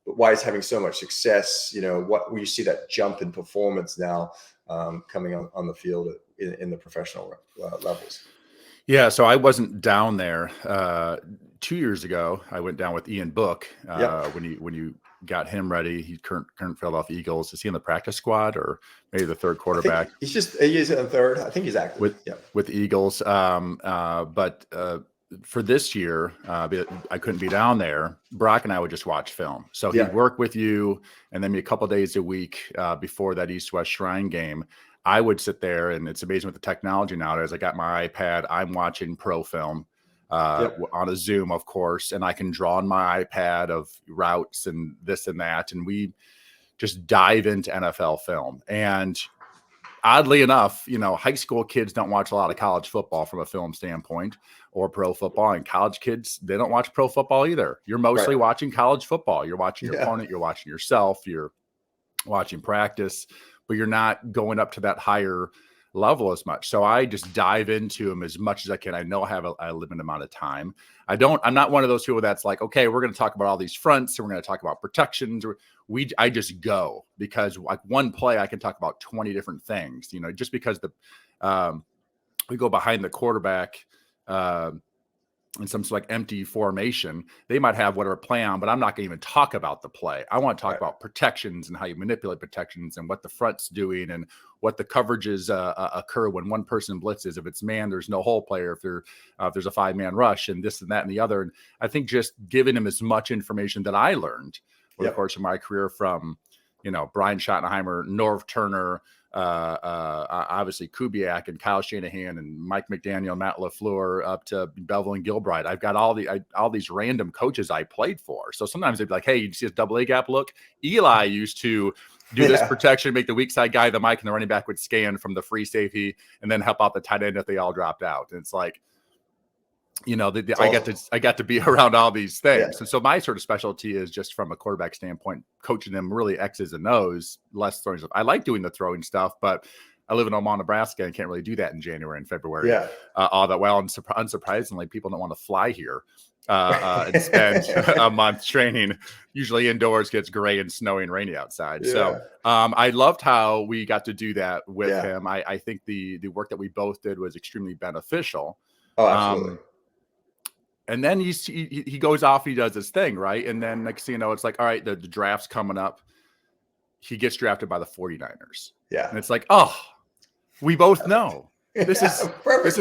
but why he's having so much success. What we see that jump in performance now coming on the field in the professional levels. Yeah, so I wasn't down there 2 years ago. I went down with Ian Book when you got him ready. He current Philadelphia Eagles. Is he in the practice squad or maybe the third quarterback? He's in third. I think he's active with the Eagles. But for this year, I couldn't be down there. Brock and I would just watch film. So he'd work with you, and then a couple of days a week before that East-West Shrine game, I would sit there, and it's amazing with the technology nowadays. I got my iPad. I'm watching pro film on a Zoom, of course, and I can draw on my iPad of routes and this and that, and we just dive into NFL film. And oddly enough, high school kids don't watch a lot of college football from a film standpoint or pro football, and college kids, they don't watch pro football either. You're mostly watching college football. You're watching your opponent, you're watching yourself, you're watching practice, but you're not going up to that higher level as much. So I just dive into them as much as I can. I know I have a limited amount of time. I'm not one of those people that's like, okay, we're going to talk about all these fronts and we're going to talk about protections. I just go, because like one play, I can talk about 20 different things, just because we go behind the quarterback, in some sort of like empty formation, they might have whatever play on, but I'm not going to even talk about the play. I want to talk about protections and how you manipulate protections and what the front's doing and what the coverages occur when one person blitzes. If it's man, there's no hole player. If there's a 5-man rush and this and that and the other. And I think just giving him as much information that I learned over the course of my career from, Brian Schottenheimer, Norv Turner, obviously Kubiak and Kyle Shanahan and Mike McDaniel, Matt LaFleur, up to Bevel and Gilbride. I've got all these random coaches I played for. So sometimes they'd be like, hey, you see this double A gap look? Eli used to do this protection, make the weak side guy the Mike, and the running back would scan from the free safety and then help out the tight end if they all dropped out. And it's like, I got to be around all these things. Yeah. And so my sort of specialty is just from a quarterback standpoint, coaching them really X's and O's, less throwing stuff. I like doing the throwing stuff, but I live in Omaha, Nebraska, and can't really do that in January and February all that well. And unsurprisingly, people don't want to fly here and spend a month training. Usually indoors, gets gray and snowy and rainy outside. Yeah. So I loved how we got to do that with him. I think the work that we both did was extremely beneficial. Oh, absolutely. And then he goes off, he does his thing, right? And then next thing you know, it's like, all right, the draft's coming up. He gets drafted by the 49ers. Yeah. And it's like, oh, we both know. This is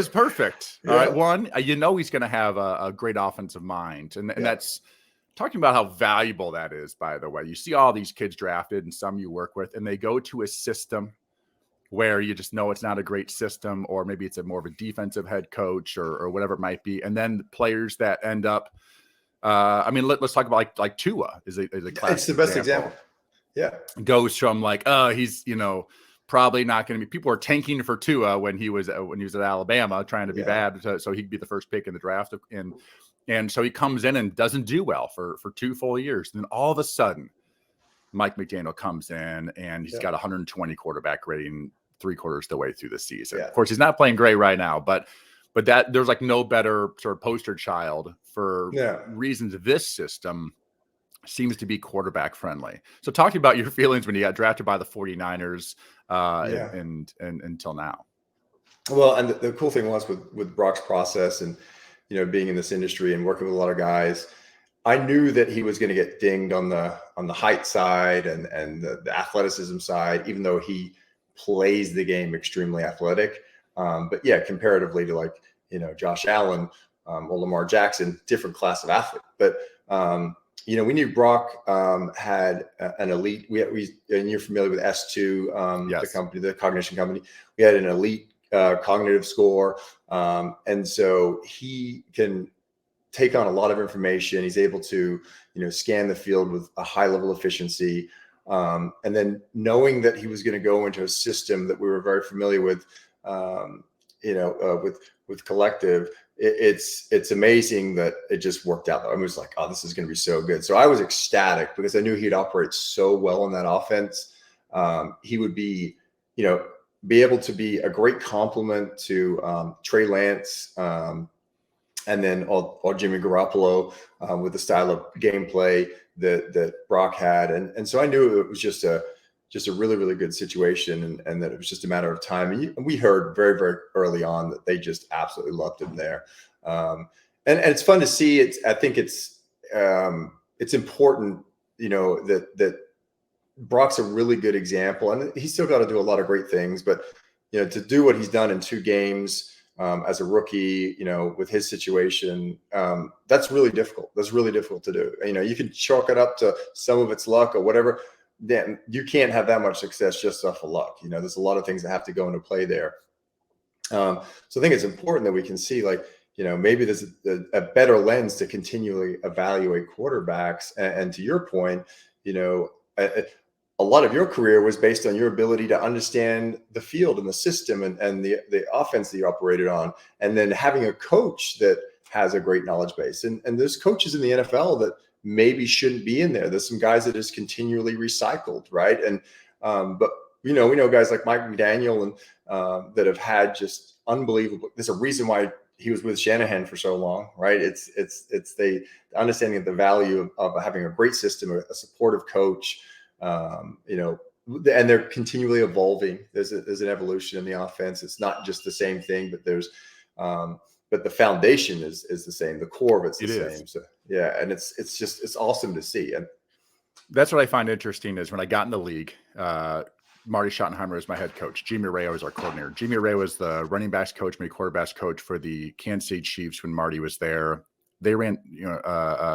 perfect. Yeah. All right. One, he's going to have a great offensive mind. And that's talking about how valuable that is, by the way. You see all these kids drafted and some you work with, and they go to a system where you just know it's not a great system, or maybe it's more of a defensive head coach or whatever it might be. And then the players that end up, let's talk about like Tua is a classic. It's the best example. Yeah. Goes from like, he's, probably not going to be, people were tanking for Tua when he was at Alabama trying to be bad. So he'd be the first pick in the draft. And so he comes in and doesn't do well for 2 full years. And then all of a sudden, Mike McDaniel comes in and he's got 120 quarterback rating 3/4 of the way through the season. Of course, he's not playing great right now, but that there's like no better sort of poster child for reasons this system seems to be quarterback friendly. So talk to me about your feelings when you got drafted by the 49ers and until now. Well, and the cool thing was with Brock's process and, being in this industry and working with a lot of guys, I knew that he was going to get dinged on the height side and the athleticism side, even though he plays the game extremely athletic. But comparatively to like, Josh Allen or Lamar Jackson, different class of athlete. But, we knew Brock had an elite. And you're familiar with S2, the company, the cognition company. We had an elite cognitive score. And so he can take on a lot of information. He's able to, scan the field with a high level of efficiency. And then knowing that he was going to go into a system that we were very familiar with, with Collective, it's amazing that it just worked out. I was like, oh, this is going to be so good. So I was ecstatic because I knew he'd operate so well in that offense. He would be able to be a great complement to Trey Lance, and then all Jimmy Garoppolo with the style of gameplay that Brock had, and so I knew it was just a really, really good situation, and that it was just a matter of time. And we heard very, very early on that they just absolutely loved him there. And it's fun to see. I think it's important, that Brock's a really good example, and he's still got to do a lot of great things. But to do what he's done in 2 games as a rookie, with his situation, that's really difficult. That's really difficult to do. You can chalk it up to some of it's luck or whatever. Then you can't have that much success just off of luck. There's a lot of things that have to go into play there. So I think it's important that we can see, maybe there's a better lens to continually evaluate quarterbacks. And to your point, a lot of your career was based on your ability to understand the field and the system and the offense that you operated on, and then having a coach that has a great knowledge base. And there's coaches in the NFL that maybe shouldn't be in there. There's some guys that is continually recycled, right? And but we know guys like Mike McDaniel and that have had just unbelievable. There's a reason why he was with Shanahan for so long, right? It's the understanding of the value of having a great system, a supportive coach, and they're continually evolving. There's an evolution in the offense. It's not just the same thing, but but the foundation is the same. The core of it's the same. So yeah, and it's awesome to see. And that's what I find interesting is when I got in the league, Marty Schottenheimer was my head coach. Jimmy Ray was our coordinator. Jimmy Ray was the running backs coach, my quarterbacks coach for the Kansas City Chiefs when Marty was there. They ran,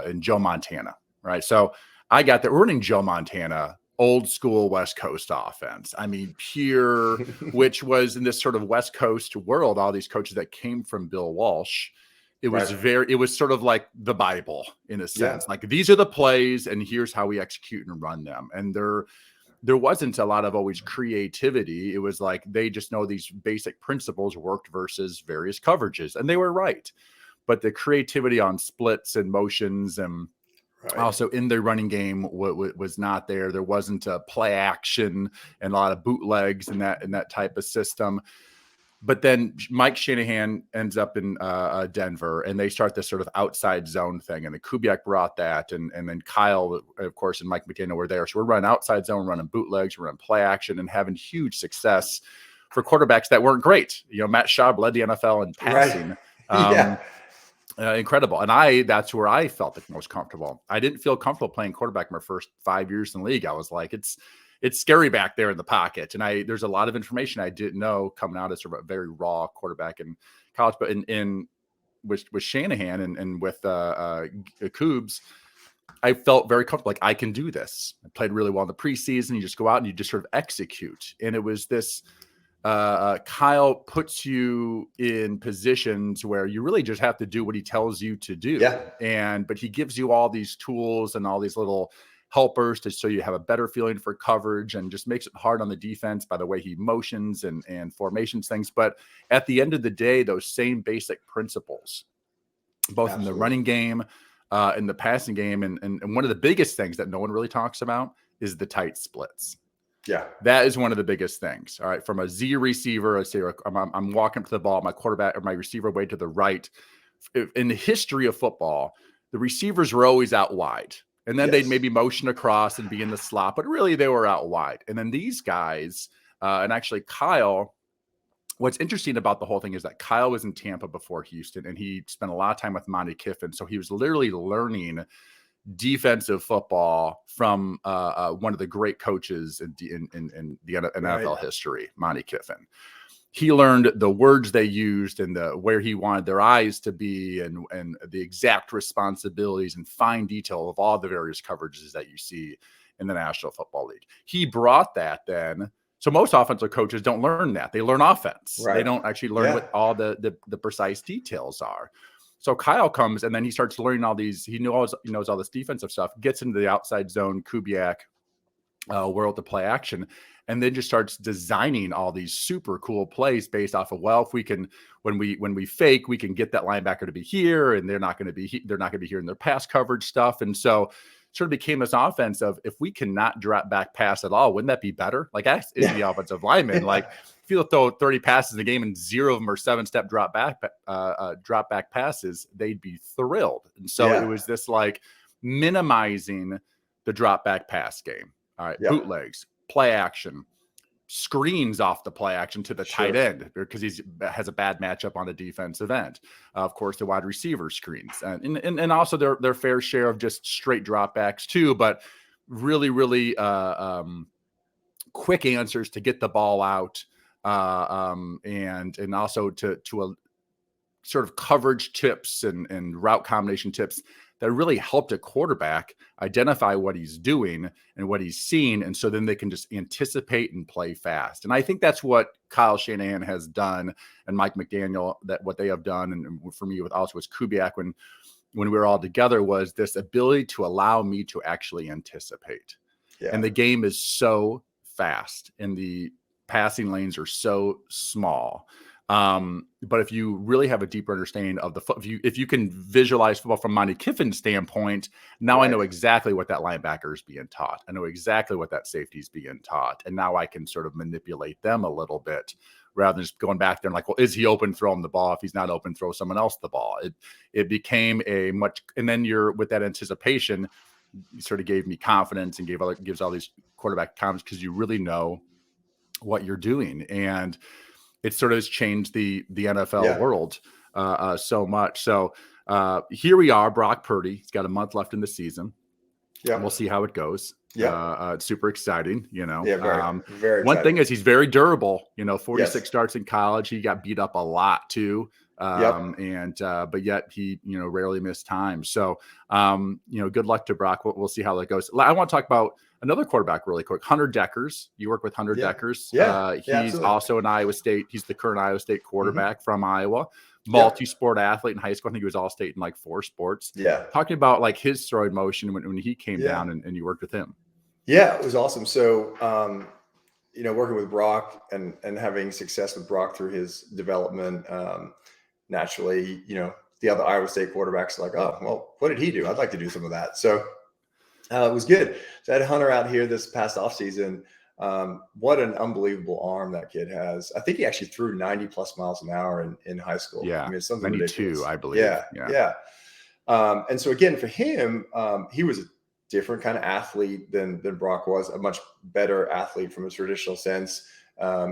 in Joe Montana, right? So I got there. We're running Joe Montana, old school West Coast offense. I mean, pure, which was in this sort of West Coast world, all these coaches that came from Bill Walsh. It was it was sort of like the Bible in a sense. Like, these are the plays and here's how we execute and run them. And there wasn't a lot of always creativity. It was like, they just know these basic principles worked versus various coverages, and they were right. But the creativity on splits and motions and also in the running game was not there. There wasn't a play action and a lot of bootlegs and that type of system. But then Mike Shanahan ends up in Denver, and they start this sort of outside zone thing. And the Kubiak brought that, and then Kyle, of course, and Mike McDaniel were there. So we're running outside zone, running bootlegs, we're running play action, and having huge success for quarterbacks that weren't great. Matt Schaub led the NFL in passing. Incredible. And that's where I felt the most comfortable. I didn't feel comfortable playing quarterback my first 5 years in the league. I was like, it's scary back there in the pocket. And there's a lot of information I didn't know coming out as sort of a very raw quarterback in college. But with Shanahan and with Coobs, I felt very comfortable. Like, I can do this. I played really well in the preseason. You just go out and you just sort of execute. And it was this, Kyle puts you in positions where you really just have to do what he tells you to do. But he gives you all these tools and all these little helpers so you have a better feeling for coverage, and just makes it hard on the defense by the way he motions and formations things. But at the end of the day, those same basic principles, both in the running game, in the passing game. And one of the biggest things that no one really talks about is the tight splits. Yeah, that is one of the biggest things. All right. From a Z receiver, let's say I'm walking up to the ball, my quarterback or my receiver way to the right. In the history of football, the receivers were always out wide. And then they'd maybe motion across and be in the slot, but really they were out wide. And then these guys, and actually Kyle, what's interesting about the whole thing is that Kyle was in Tampa before Houston, and he spent a lot of time with Monty Kiffin. So he was literally learning defensive football from one of the great coaches in the NFL history, Monty Kiffin. He learned the words they used and where he wanted their eyes to be and the exact responsibilities and fine detail of all the various coverages that you see in the National Football League. He brought that then. So most offensive coaches don't learn that. They learn offense. They don't actually learn what all the precise details are. So Kyle comes, and then he starts learning all these. He knows all this defensive stuff, gets into the outside zone, Kubiak world to play action, and then just starts designing all these super cool plays based off of, well, if we can, when we fake, we can get that linebacker to be here, and they're not going to be here in their pass coverage stuff. And so sort of became this offense of, if we cannot drop back pass at all, wouldn't that be better? Like, as is the offensive lineman. Like, if you throw 30 passes in the game and 0 of them are 7-step drop back passes, they'd be thrilled. And so it was this like minimizing the drop back pass game. All right, bootlegs, play action, screens off the play action to the tight end because he has a bad matchup on the defensive end. Of course, the wide receiver screens, and also their fair share of just straight dropbacks too, but really, really quick answers to get the ball out, and also to a sort of coverage tips and route combination tips that really helped a quarterback identify what he's doing and what he's seeing. And so then they can just anticipate and play fast. And I think that's what Kyle Shanahan has done, and Mike McDaniel, that what they have done. And for me, with Kubiak, when we were all together, was this ability to allow me to actually anticipate. And the game is so fast and the passing lanes are so small. But if you really have a deeper understanding of if you can visualize football from Monty Kiffin's standpoint, now I know exactly what that linebacker is being taught. I know exactly what that safety is being taught. And now I can sort of manipulate them a little bit rather than just going back there and like, well, is he open? Throw him the ball. If he's not open, throw someone else the ball. It became and then you're with that anticipation, you sort of gave me confidence and gives all these quarterback confidence because you really know what you're doing. And it sort of has changed the NFL world so much. So here we are, Brock Purdy. He's got a month left in the season. Yeah, we'll see how it goes. Yeah, it's super exciting. Yeah, very one thing is he's very durable. 46 starts in college. He got beat up a lot too. But yet he rarely missed time. So good luck to Brock. We'll see how that goes. I want to talk about another quarterback really quick. Hunter Deckers. You work with Hunter Deckers. He's also an Iowa State. He's the current Iowa State quarterback from Iowa. Multi-sport athlete in high school. I think he was all state in like 4 sports. Talking about like his throwing motion when he came down and you worked with him. Yeah, it was awesome. So working with Brock and having success with Brock through his development, naturally, the other Iowa State quarterbacks are like, oh, well, what did he do? I'd like to do some of that. So it was good. So I had Hunter out here this past offseason. What an unbelievable arm that kid has. I think he actually threw 90 plus miles an hour in high school. Yeah. I mean, it's something 92, ridiculous. I believe. Yeah. And so again, for him, he was a different kind of athlete than Brock was, a much better athlete from a traditional sense.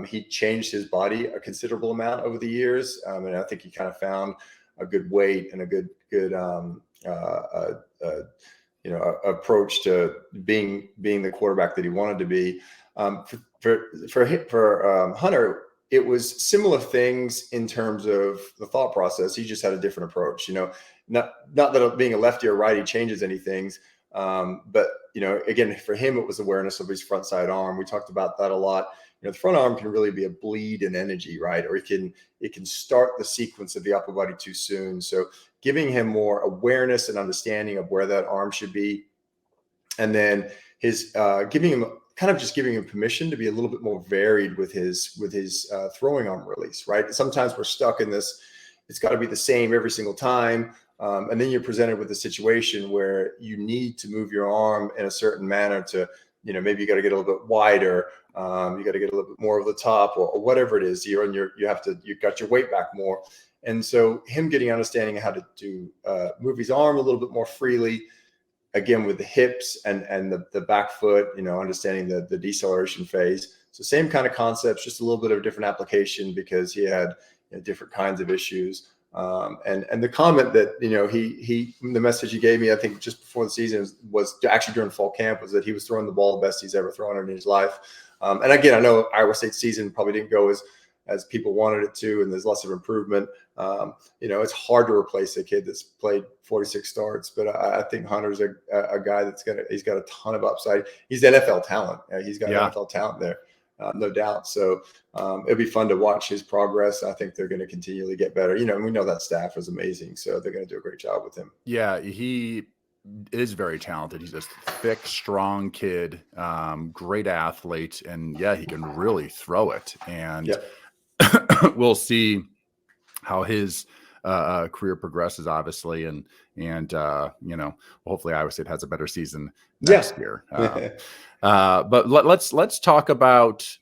He changed his body a considerable amount over the years. And I think he kind of found a good weight and a good approach to being the quarterback that he wanted to be. For Hunter, it was similar things in terms of the thought process. He just had a different approach. Not that being a lefty or righty changes anything, but again, for him, it was awareness of his front side arm. We talked about that a lot. The front arm can really be a bleed in energy, right? Or it can start the sequence of the upper body too soon. So giving him more awareness and understanding of where that arm should be, and then his giving him permission to be a little bit more varied with his throwing arm release, right? Sometimes we're stuck in this; it's got to be the same every single time, and then you're presented with a situation where you need to move your arm in a certain manner to, maybe you got to get a little bit wider. You got to get a little bit more of the top or whatever it is. You've got your weight back more. And so him getting understanding how to do move his arm a little bit more freely, again, with the hips and the back foot, understanding the deceleration phase. So same kind of concepts, just a little bit of a different application because he had different kinds of issues. And the comment that, the message he gave me, I think just before the season was actually during fall camp, was that he was throwing the ball the best he's ever thrown it in his life. And again, I know Iowa State season probably didn't go as people wanted it to, and there's lots of improvement. It's hard to replace a kid that's played 46 starts, but I think Hunter's a guy he's got a ton of upside. He's NFL talent. He's got NFL talent there. No doubt. So it'll be fun to watch his progress. I think they're going to continually get better. And we know that staff is amazing, so they're going to do a great job with him. Yeah, he is very talented. He's a thick, strong kid, great athlete, and he can really throw it. And we'll see how his career progresses, obviously, and hopefully Iowa State has a better season next year. But let's talk about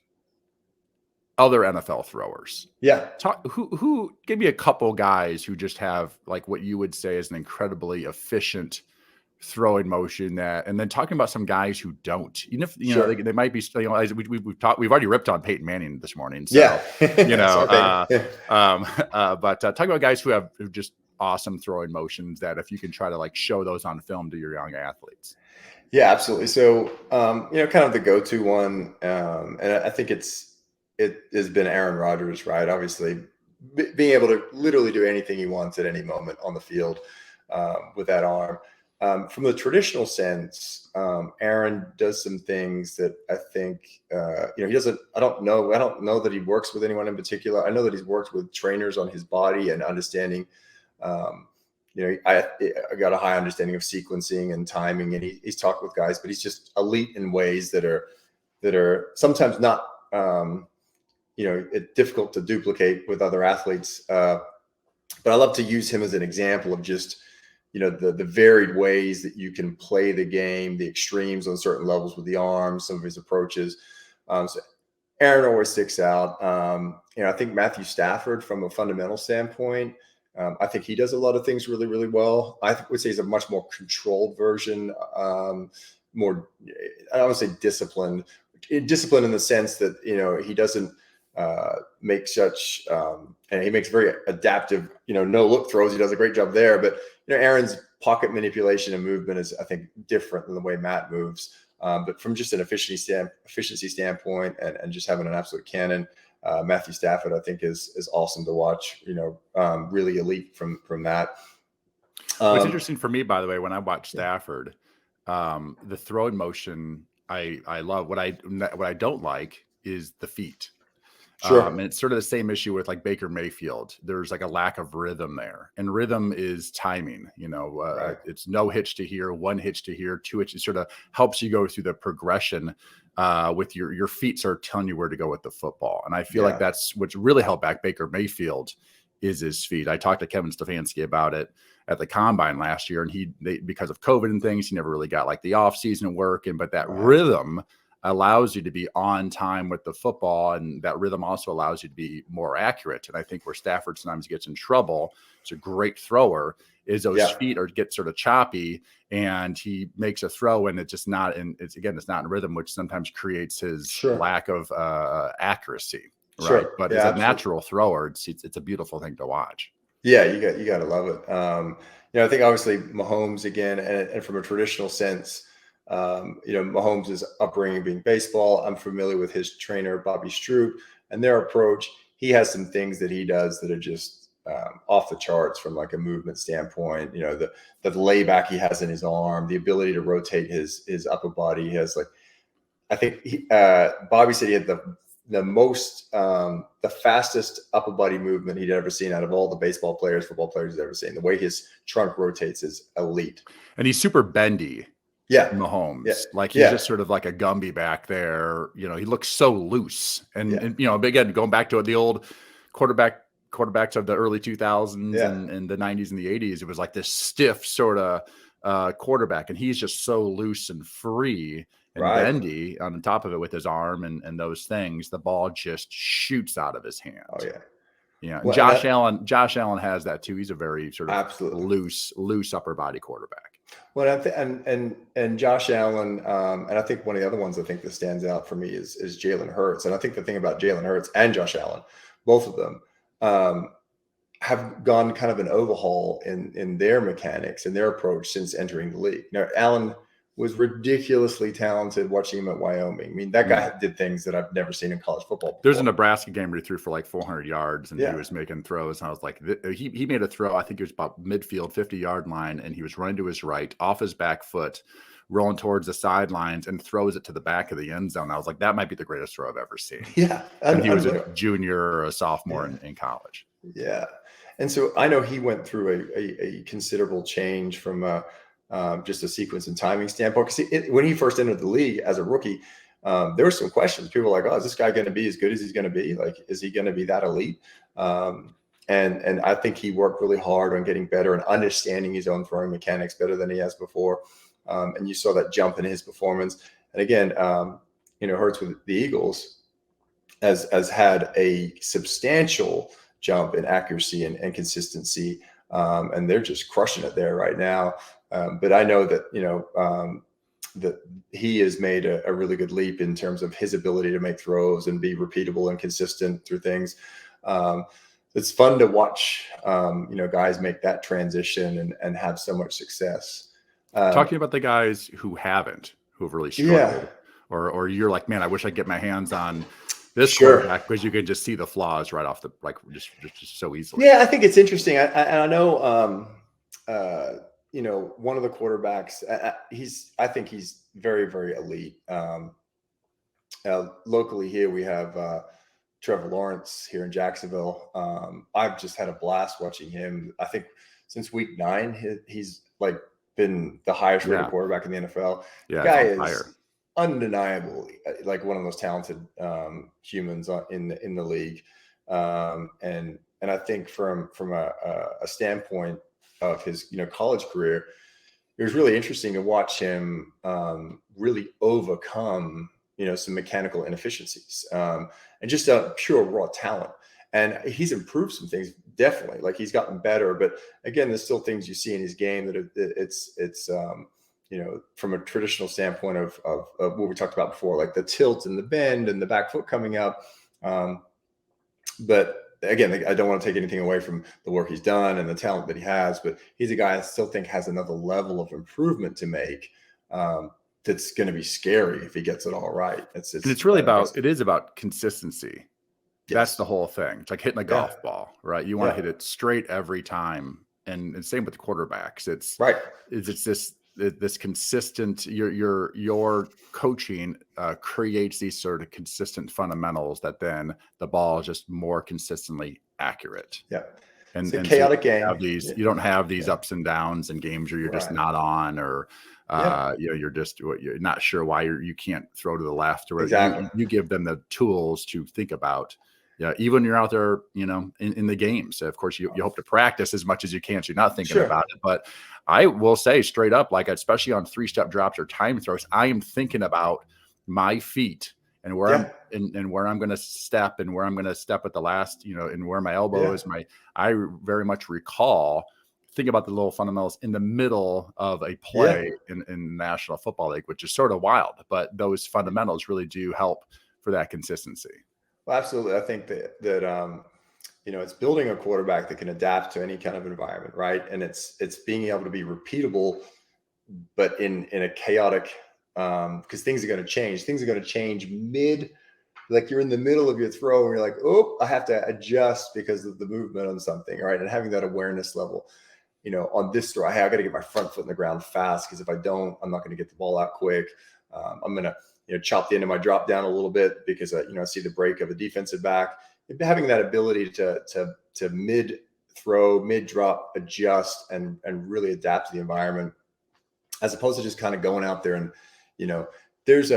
other NFL throwers. Who give me a couple guys who just have like what you would say is an incredibly efficient throwing motion, and then talking about some guys who don't, even if they might be, as we've already ripped on Peyton Manning this morning. So, but talk about guys who have just awesome throwing motions that if you can try to like show those on film to your young athletes. Yeah, absolutely. So, kind of the go-to one, and I think it has been Aaron Rodgers, right? Obviously, being able to literally do anything he wants at any moment on the field with that arm. From the traditional sense, Aaron does some things that I think, he doesn't, I don't know that he works with anyone in particular. I know that he's worked with trainers on his body and understanding, I got a high understanding of sequencing and timing, and he's talked with guys, but he's just elite in ways that are sometimes not, difficult to duplicate with other athletes. But I love to use him as an example of just, the varied ways that you can play the game, the extremes on certain levels with the arms, some of his approaches. So Aaron always sticks out. I think Matthew Stafford, from a fundamental standpoint, I think he does a lot of things really, really well. I would say he's a much more controlled version, more, I don't want to say disciplined in the sense that, he doesn't make such, and he makes very adaptive, no look throws. He does a great job there, but Aaron's pocket manipulation and movement is, I think, different than the way Matt moves. But from just an efficiency standpoint and just having an absolute cannon, Matthew Stafford, I think, is awesome to watch. Really elite from that. What's interesting for me, by the way, when I watch Stafford, the throwing motion, I love. What I don't like is the feet. And it's sort of the same issue with like Baker Mayfield. There's like a lack of rhythm there, and rhythm is timing. Right. It's no hitch to here, one hitch to here, two hitches. Sort of helps you go through the progression with your feet start telling you where to go with the football. And I feel like that's what's really held back Baker Mayfield is his feet. I talked to Kevin Stefanski about it at the combine last year, and because of COVID and things, he never really got like the off season work. But that rhythm allows you to be on time with the football, and that rhythm also allows you to be more accurate. And I think where Stafford sometimes gets in trouble, it's a great thrower, is those feet get sort of choppy, and he makes a throw and it's not in rhythm, which sometimes creates his lack of accuracy. Right. But as a natural thrower, it's a beautiful thing to watch. Yeah, you got to love it. I think obviously Mahomes again, and from a traditional sense, Mahomes' upbringing being baseball. I'm familiar with his trainer, Bobby Stroop, and their approach. He has some things that he does that are just off the charts from like a movement standpoint. The layback he has in his arm, the ability to rotate his upper body. He has I think Bobby said he had the fastest upper body movement he'd ever seen out of all the baseball players, football players he's ever seen. The way his trunk rotates is elite. And he's super bendy. Mahomes. He's just sort of like a Gumby back there. He looks so loose. And again, going back to the old quarterbacks of the early 2000s and the 90s and the 80s, it was like this stiff sort of quarterback. And he's just so loose and free and bendy on the top of it with his arm and those things. The ball just shoots out of his hand. Oh, yeah. Yeah. Well, Josh Allen has that too. He's a very sort of loose upper body quarterback. Well, and Josh Allen, and I think one of the other ones I think that stands out for me is Jalen Hurts. And I think the thing about Jalen Hurts and Josh Allen, both of them, have gone kind of an overhaul in their mechanics and their approach since entering the league. Now, Allen was ridiculously talented watching him at Wyoming. I mean, that guy did things that I've never seen in college football before. There's a Nebraska game where he threw for like 400 yards and he was making throws. And I was like, he made a throw. I think it was about midfield, 50-yard line. And he was running to his right off his back foot, rolling towards the sidelines and throws it to the back of the end zone. I was like, that might be the greatest throw I've ever seen. Yeah. And he was a junior or a sophomore in college. Yeah. And so I know he went through a considerable change from just a sequence and timing standpoint. Because when he first entered the league as a rookie, there were some questions. People were like, "Oh, is this guy going to be as good as he's going to be? Like, is he going to be that elite?" And I think he worked really hard on getting better and understanding his own throwing mechanics better than he has before. And you saw that jump in his performance. And again, Hurts with the Eagles has had a substantial jump in accuracy and consistency. And they're just crushing it there right now. But I know that, that he has made a really good leap in terms of his ability to make throws and be repeatable and consistent through things. It's fun to watch, guys make that transition and have so much success. Talking about the guys who have really struggled, or you're like, man, I wish I could get my hands on this quarterback, because you can just see the flaws right off the, like, just so easily. Yeah, I think it's interesting. I know, one of the quarterbacks, I think he's very, very elite. Locally here, we have Trevor Lawrence here in Jacksonville. I've just had a blast watching him. I think since week 9, he's like been the highest rated quarterback in the NFL. Yeah, the guy is undeniably like one of the most talented humans in the league. And I think from a standpoint of his college career, it was really interesting to watch him really overcome some mechanical inefficiencies and just a pure raw talent. And he's improved some things, definitely. Like, he's gotten better, but again, there's still things you see in his game that it's from a traditional standpoint of what we talked about before, like the tilt and the bend and the back foot coming up. But again, I don't want to take anything away from the work he's done and the talent that he has, but he's a guy I still think has another level of improvement to make. That's going to be scary if he gets it all right. It's really about consistency. Yes. That's the whole thing. It's like hitting a golf ball, right? You want to hit it straight every time. And same with quarterbacks. It's this consistent, your coaching creates these sort of consistent fundamentals that then the ball is just more consistently accurate. Yeah. And it's a chaotic game. You don't have these ups and downs in games where you're just not on, or you're not sure why you can't throw to the left, or you give them the tools to think about. Yeah, even when you're out there, in the games, of course, you hope to practice as much as you can, so you're not thinking about it. But I will say straight up, like, especially on 3-step drops or time throws, I am thinking about my feet and where I'm going to step, and where I'm going to step at the last, and where my elbow is. I very much think about the little fundamentals in the middle of a play in the National Football League, which is sort of wild, but those fundamentals really do help for that consistency. Well, absolutely. I think that it's building a quarterback that can adapt to any kind of environment, right? And it's being able to be repeatable, but in a chaotic, because things are going to change. Things are going to change like you're in the middle of your throw and you're like, oh, I have to adjust because of the movement on something, right? And having that awareness level, on this throw, I got to get my front foot in the ground fast, because if I don't, I'm not going to get the ball out quick. I'm going to chop the end of my drop down a little bit, because I see the break of a defensive back. Having that ability to mid throw, mid drop, adjust and really adapt to the environment, as opposed to just kind of going out there and there's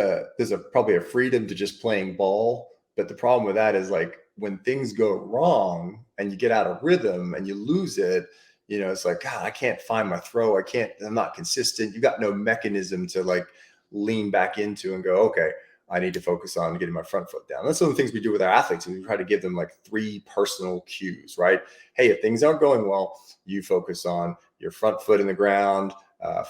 probably a freedom to just playing ball. But the problem with that is, like, when things go wrong and you get out of rhythm and you lose it, it's like, God, I can't find my throw. I'm not consistent. You got no mechanism to like lean back into and go, okay, I need to focus on getting my front foot down. That's some of the things we do with our athletes. And we try to give them like 3 personal cues, right? Hey, if things aren't going well, you focus on your front foot in the ground,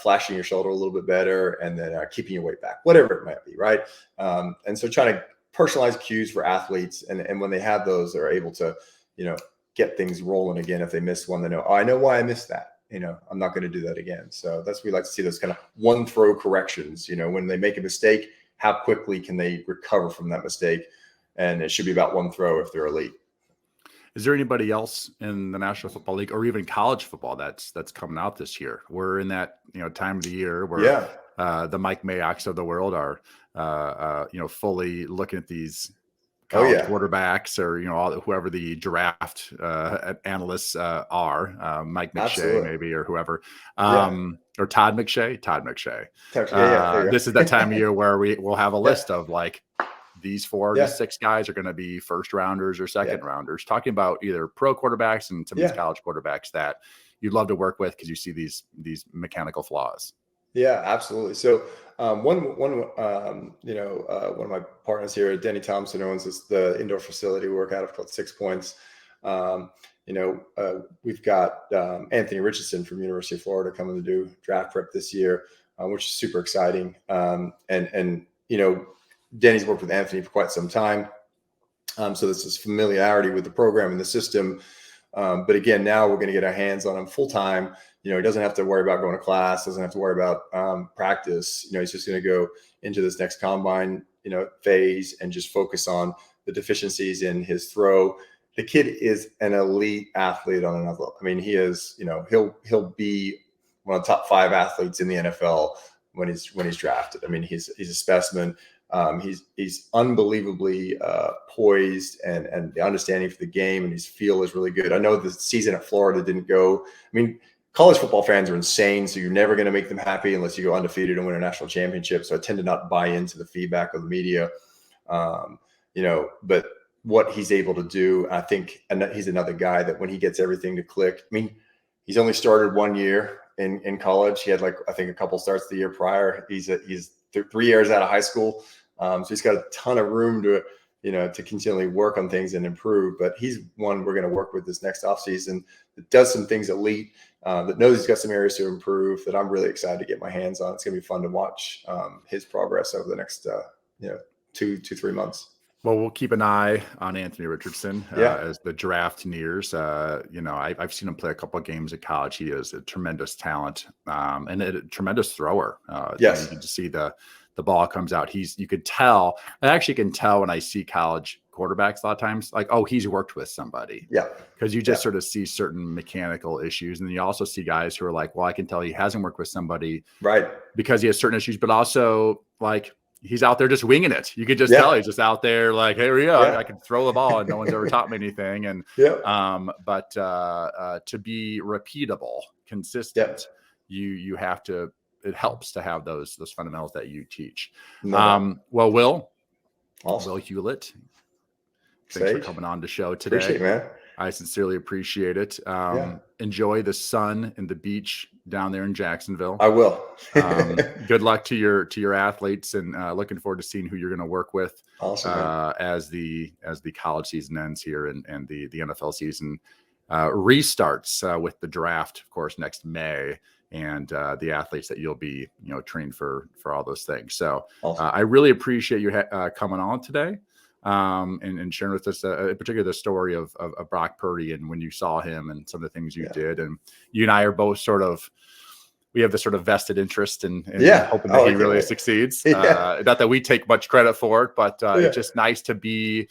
flashing your shoulder a little bit better, and then keeping your weight back, whatever it might be, right? And so trying to personalize cues for athletes. And when they have those, they're able to, get things rolling again. If they miss one, they know, oh, I know why I missed that. I'm not going to do that again. So that's, we like to see those kind of one throw corrections. When they make a mistake, how quickly can they recover from that mistake? And it should be about one throw if they're elite. Is there anybody else in the National Football League or even college football that's coming out this year? We're in that time of the year where the Mike Mayocks of the world are fully looking at these college quarterbacks, or whoever the draft analysts are, Mike McShay maybe, or whoever, or Todd McShay. This is that time of year where we will have a list of like these 4 to 6 guys are going to be first rounders or second rounders. Talking about either pro quarterbacks and some of these college quarterbacks that you'd love to work with because you see these mechanical flaws. Yeah, absolutely. So one of my partners here, Danny Thompson, owns the indoor facility we work out of called 6 Points. We've got Anthony Richardson from University of Florida coming to do draft prep this year, which is super exciting. And Danny's worked with Anthony for quite some time. So this is familiarity with the program and the system. But again, now we're going to get our hands on him full time. He doesn't have to worry about going to class, doesn't have to worry about practice. He's just going to go into this next combine, phase and just focus on the deficiencies in his throw. The kid is an elite athlete on another level. I mean, he is, he'll be one of the top 5 athletes in the NFL when he's drafted. I mean, he's a specimen. He's unbelievably poised and the understanding for the game, and his feel is really good. I know the season at Florida didn't go. I mean, college football fans are insane, so you're never going to make them happy unless you go undefeated and win a national championship. So I tend to not buy into the feedback of the media, but what he's able to do, I think, and he's another guy that when he gets everything to click, I mean, he's only started 1 year in college. He had I think a couple starts the year prior. He's 3 years out of high school. So he's got a ton of room to continually work on things and improve. But he's one we're going to work with this next offseason that does some things elite, that knows he's got some areas to improve that I'm really excited to get my hands on. It's going to be fun to watch his progress over the next 2-3 months. Well, we'll keep an eye on Anthony Richardson as the draft nears. I've seen him play a couple of games at college. He is a tremendous talent and a tremendous thrower. Yes. You can just see the ball comes out. You could tell. I actually can tell when I see college quarterbacks a lot of times, like, oh, he's worked with somebody. Yeah. Because you just sort of see certain mechanical issues. And then you also see guys who are like, well, I can tell he hasn't worked with somebody. Right. Because he has certain issues, but also like, he's out there just winging it. You could just tell he's just out there like, hey, I can throw the ball and no one's ever taught me anything. And, but to be repeatable, consistent, you have to, it helps to have those fundamentals that you teach. Well, Will Hewlett, thanks for coming on the show today. Appreciate it, man. I sincerely appreciate it. Enjoy the sun and the beach down there in Jacksonville. I will. Good luck to your athletes, and looking forward to seeing who you're going to work with as the college season ends here and the NFL season restarts with the draft, of course, next May, and the athletes that you'll be trained for all those things. So I really appreciate you coming on today. And sharing with us, in particular, the story of Brock Purdy and when you saw him and some of the things you did. And you and I are both we have this sort of vested interest in hoping that he really succeeds. Not that we take much credit for it, but it's just nice to be,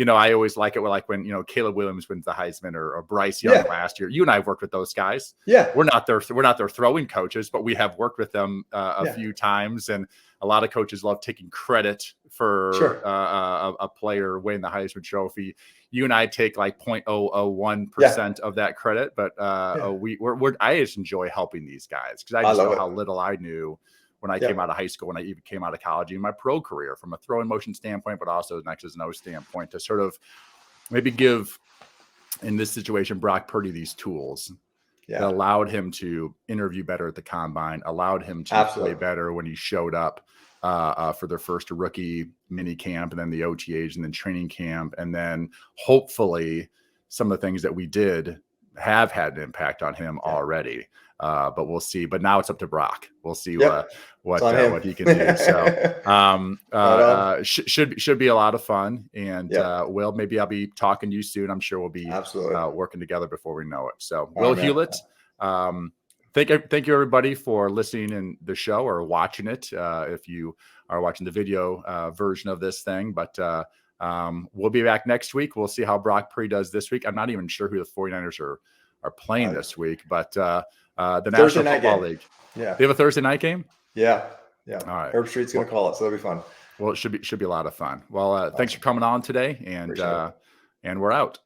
I always like it when Caleb Williams wins the Heisman or Bryce Young last year. You and I have worked with those guys. Yeah. We're not their throwing coaches, but we have worked with them a few times. And a lot of coaches love taking credit for a player winning the Heisman Trophy. You and I take like 0.001% of that credit, but I just enjoy helping these guys because I just know how little I knew when I came out of high school, when I even came out of college, in my pro career, from a throw and motion standpoint, but also an X's and O's standpoint, to sort of maybe give, in this situation, Brock Purdy these tools that allowed him to interview better at the combine, allowed him to play better when he showed up for their first rookie mini camp, and then the OTAs, and then training camp. And then hopefully some of the things that we did have had an impact on him already. But we'll see. But now it's up to Brock. We'll see what he can do. So should be a lot of fun. And Will, maybe I'll be talking to you soon. I'm sure we'll be working together before we know it. So Will Hewlett, thank you everybody for listening in the show or watching it. If you are watching the video version of this thing, but we'll be back next week. We'll see how Brock Purdy does this week. I'm not even sure who the 49ers are playing this week, but the National Football League. Yeah. They have a Thursday night game? Yeah. All right. Herb Street's going to call it, so that'll be fun. Well, it should be a lot of fun. Well, thanks for coming on today, and we're out.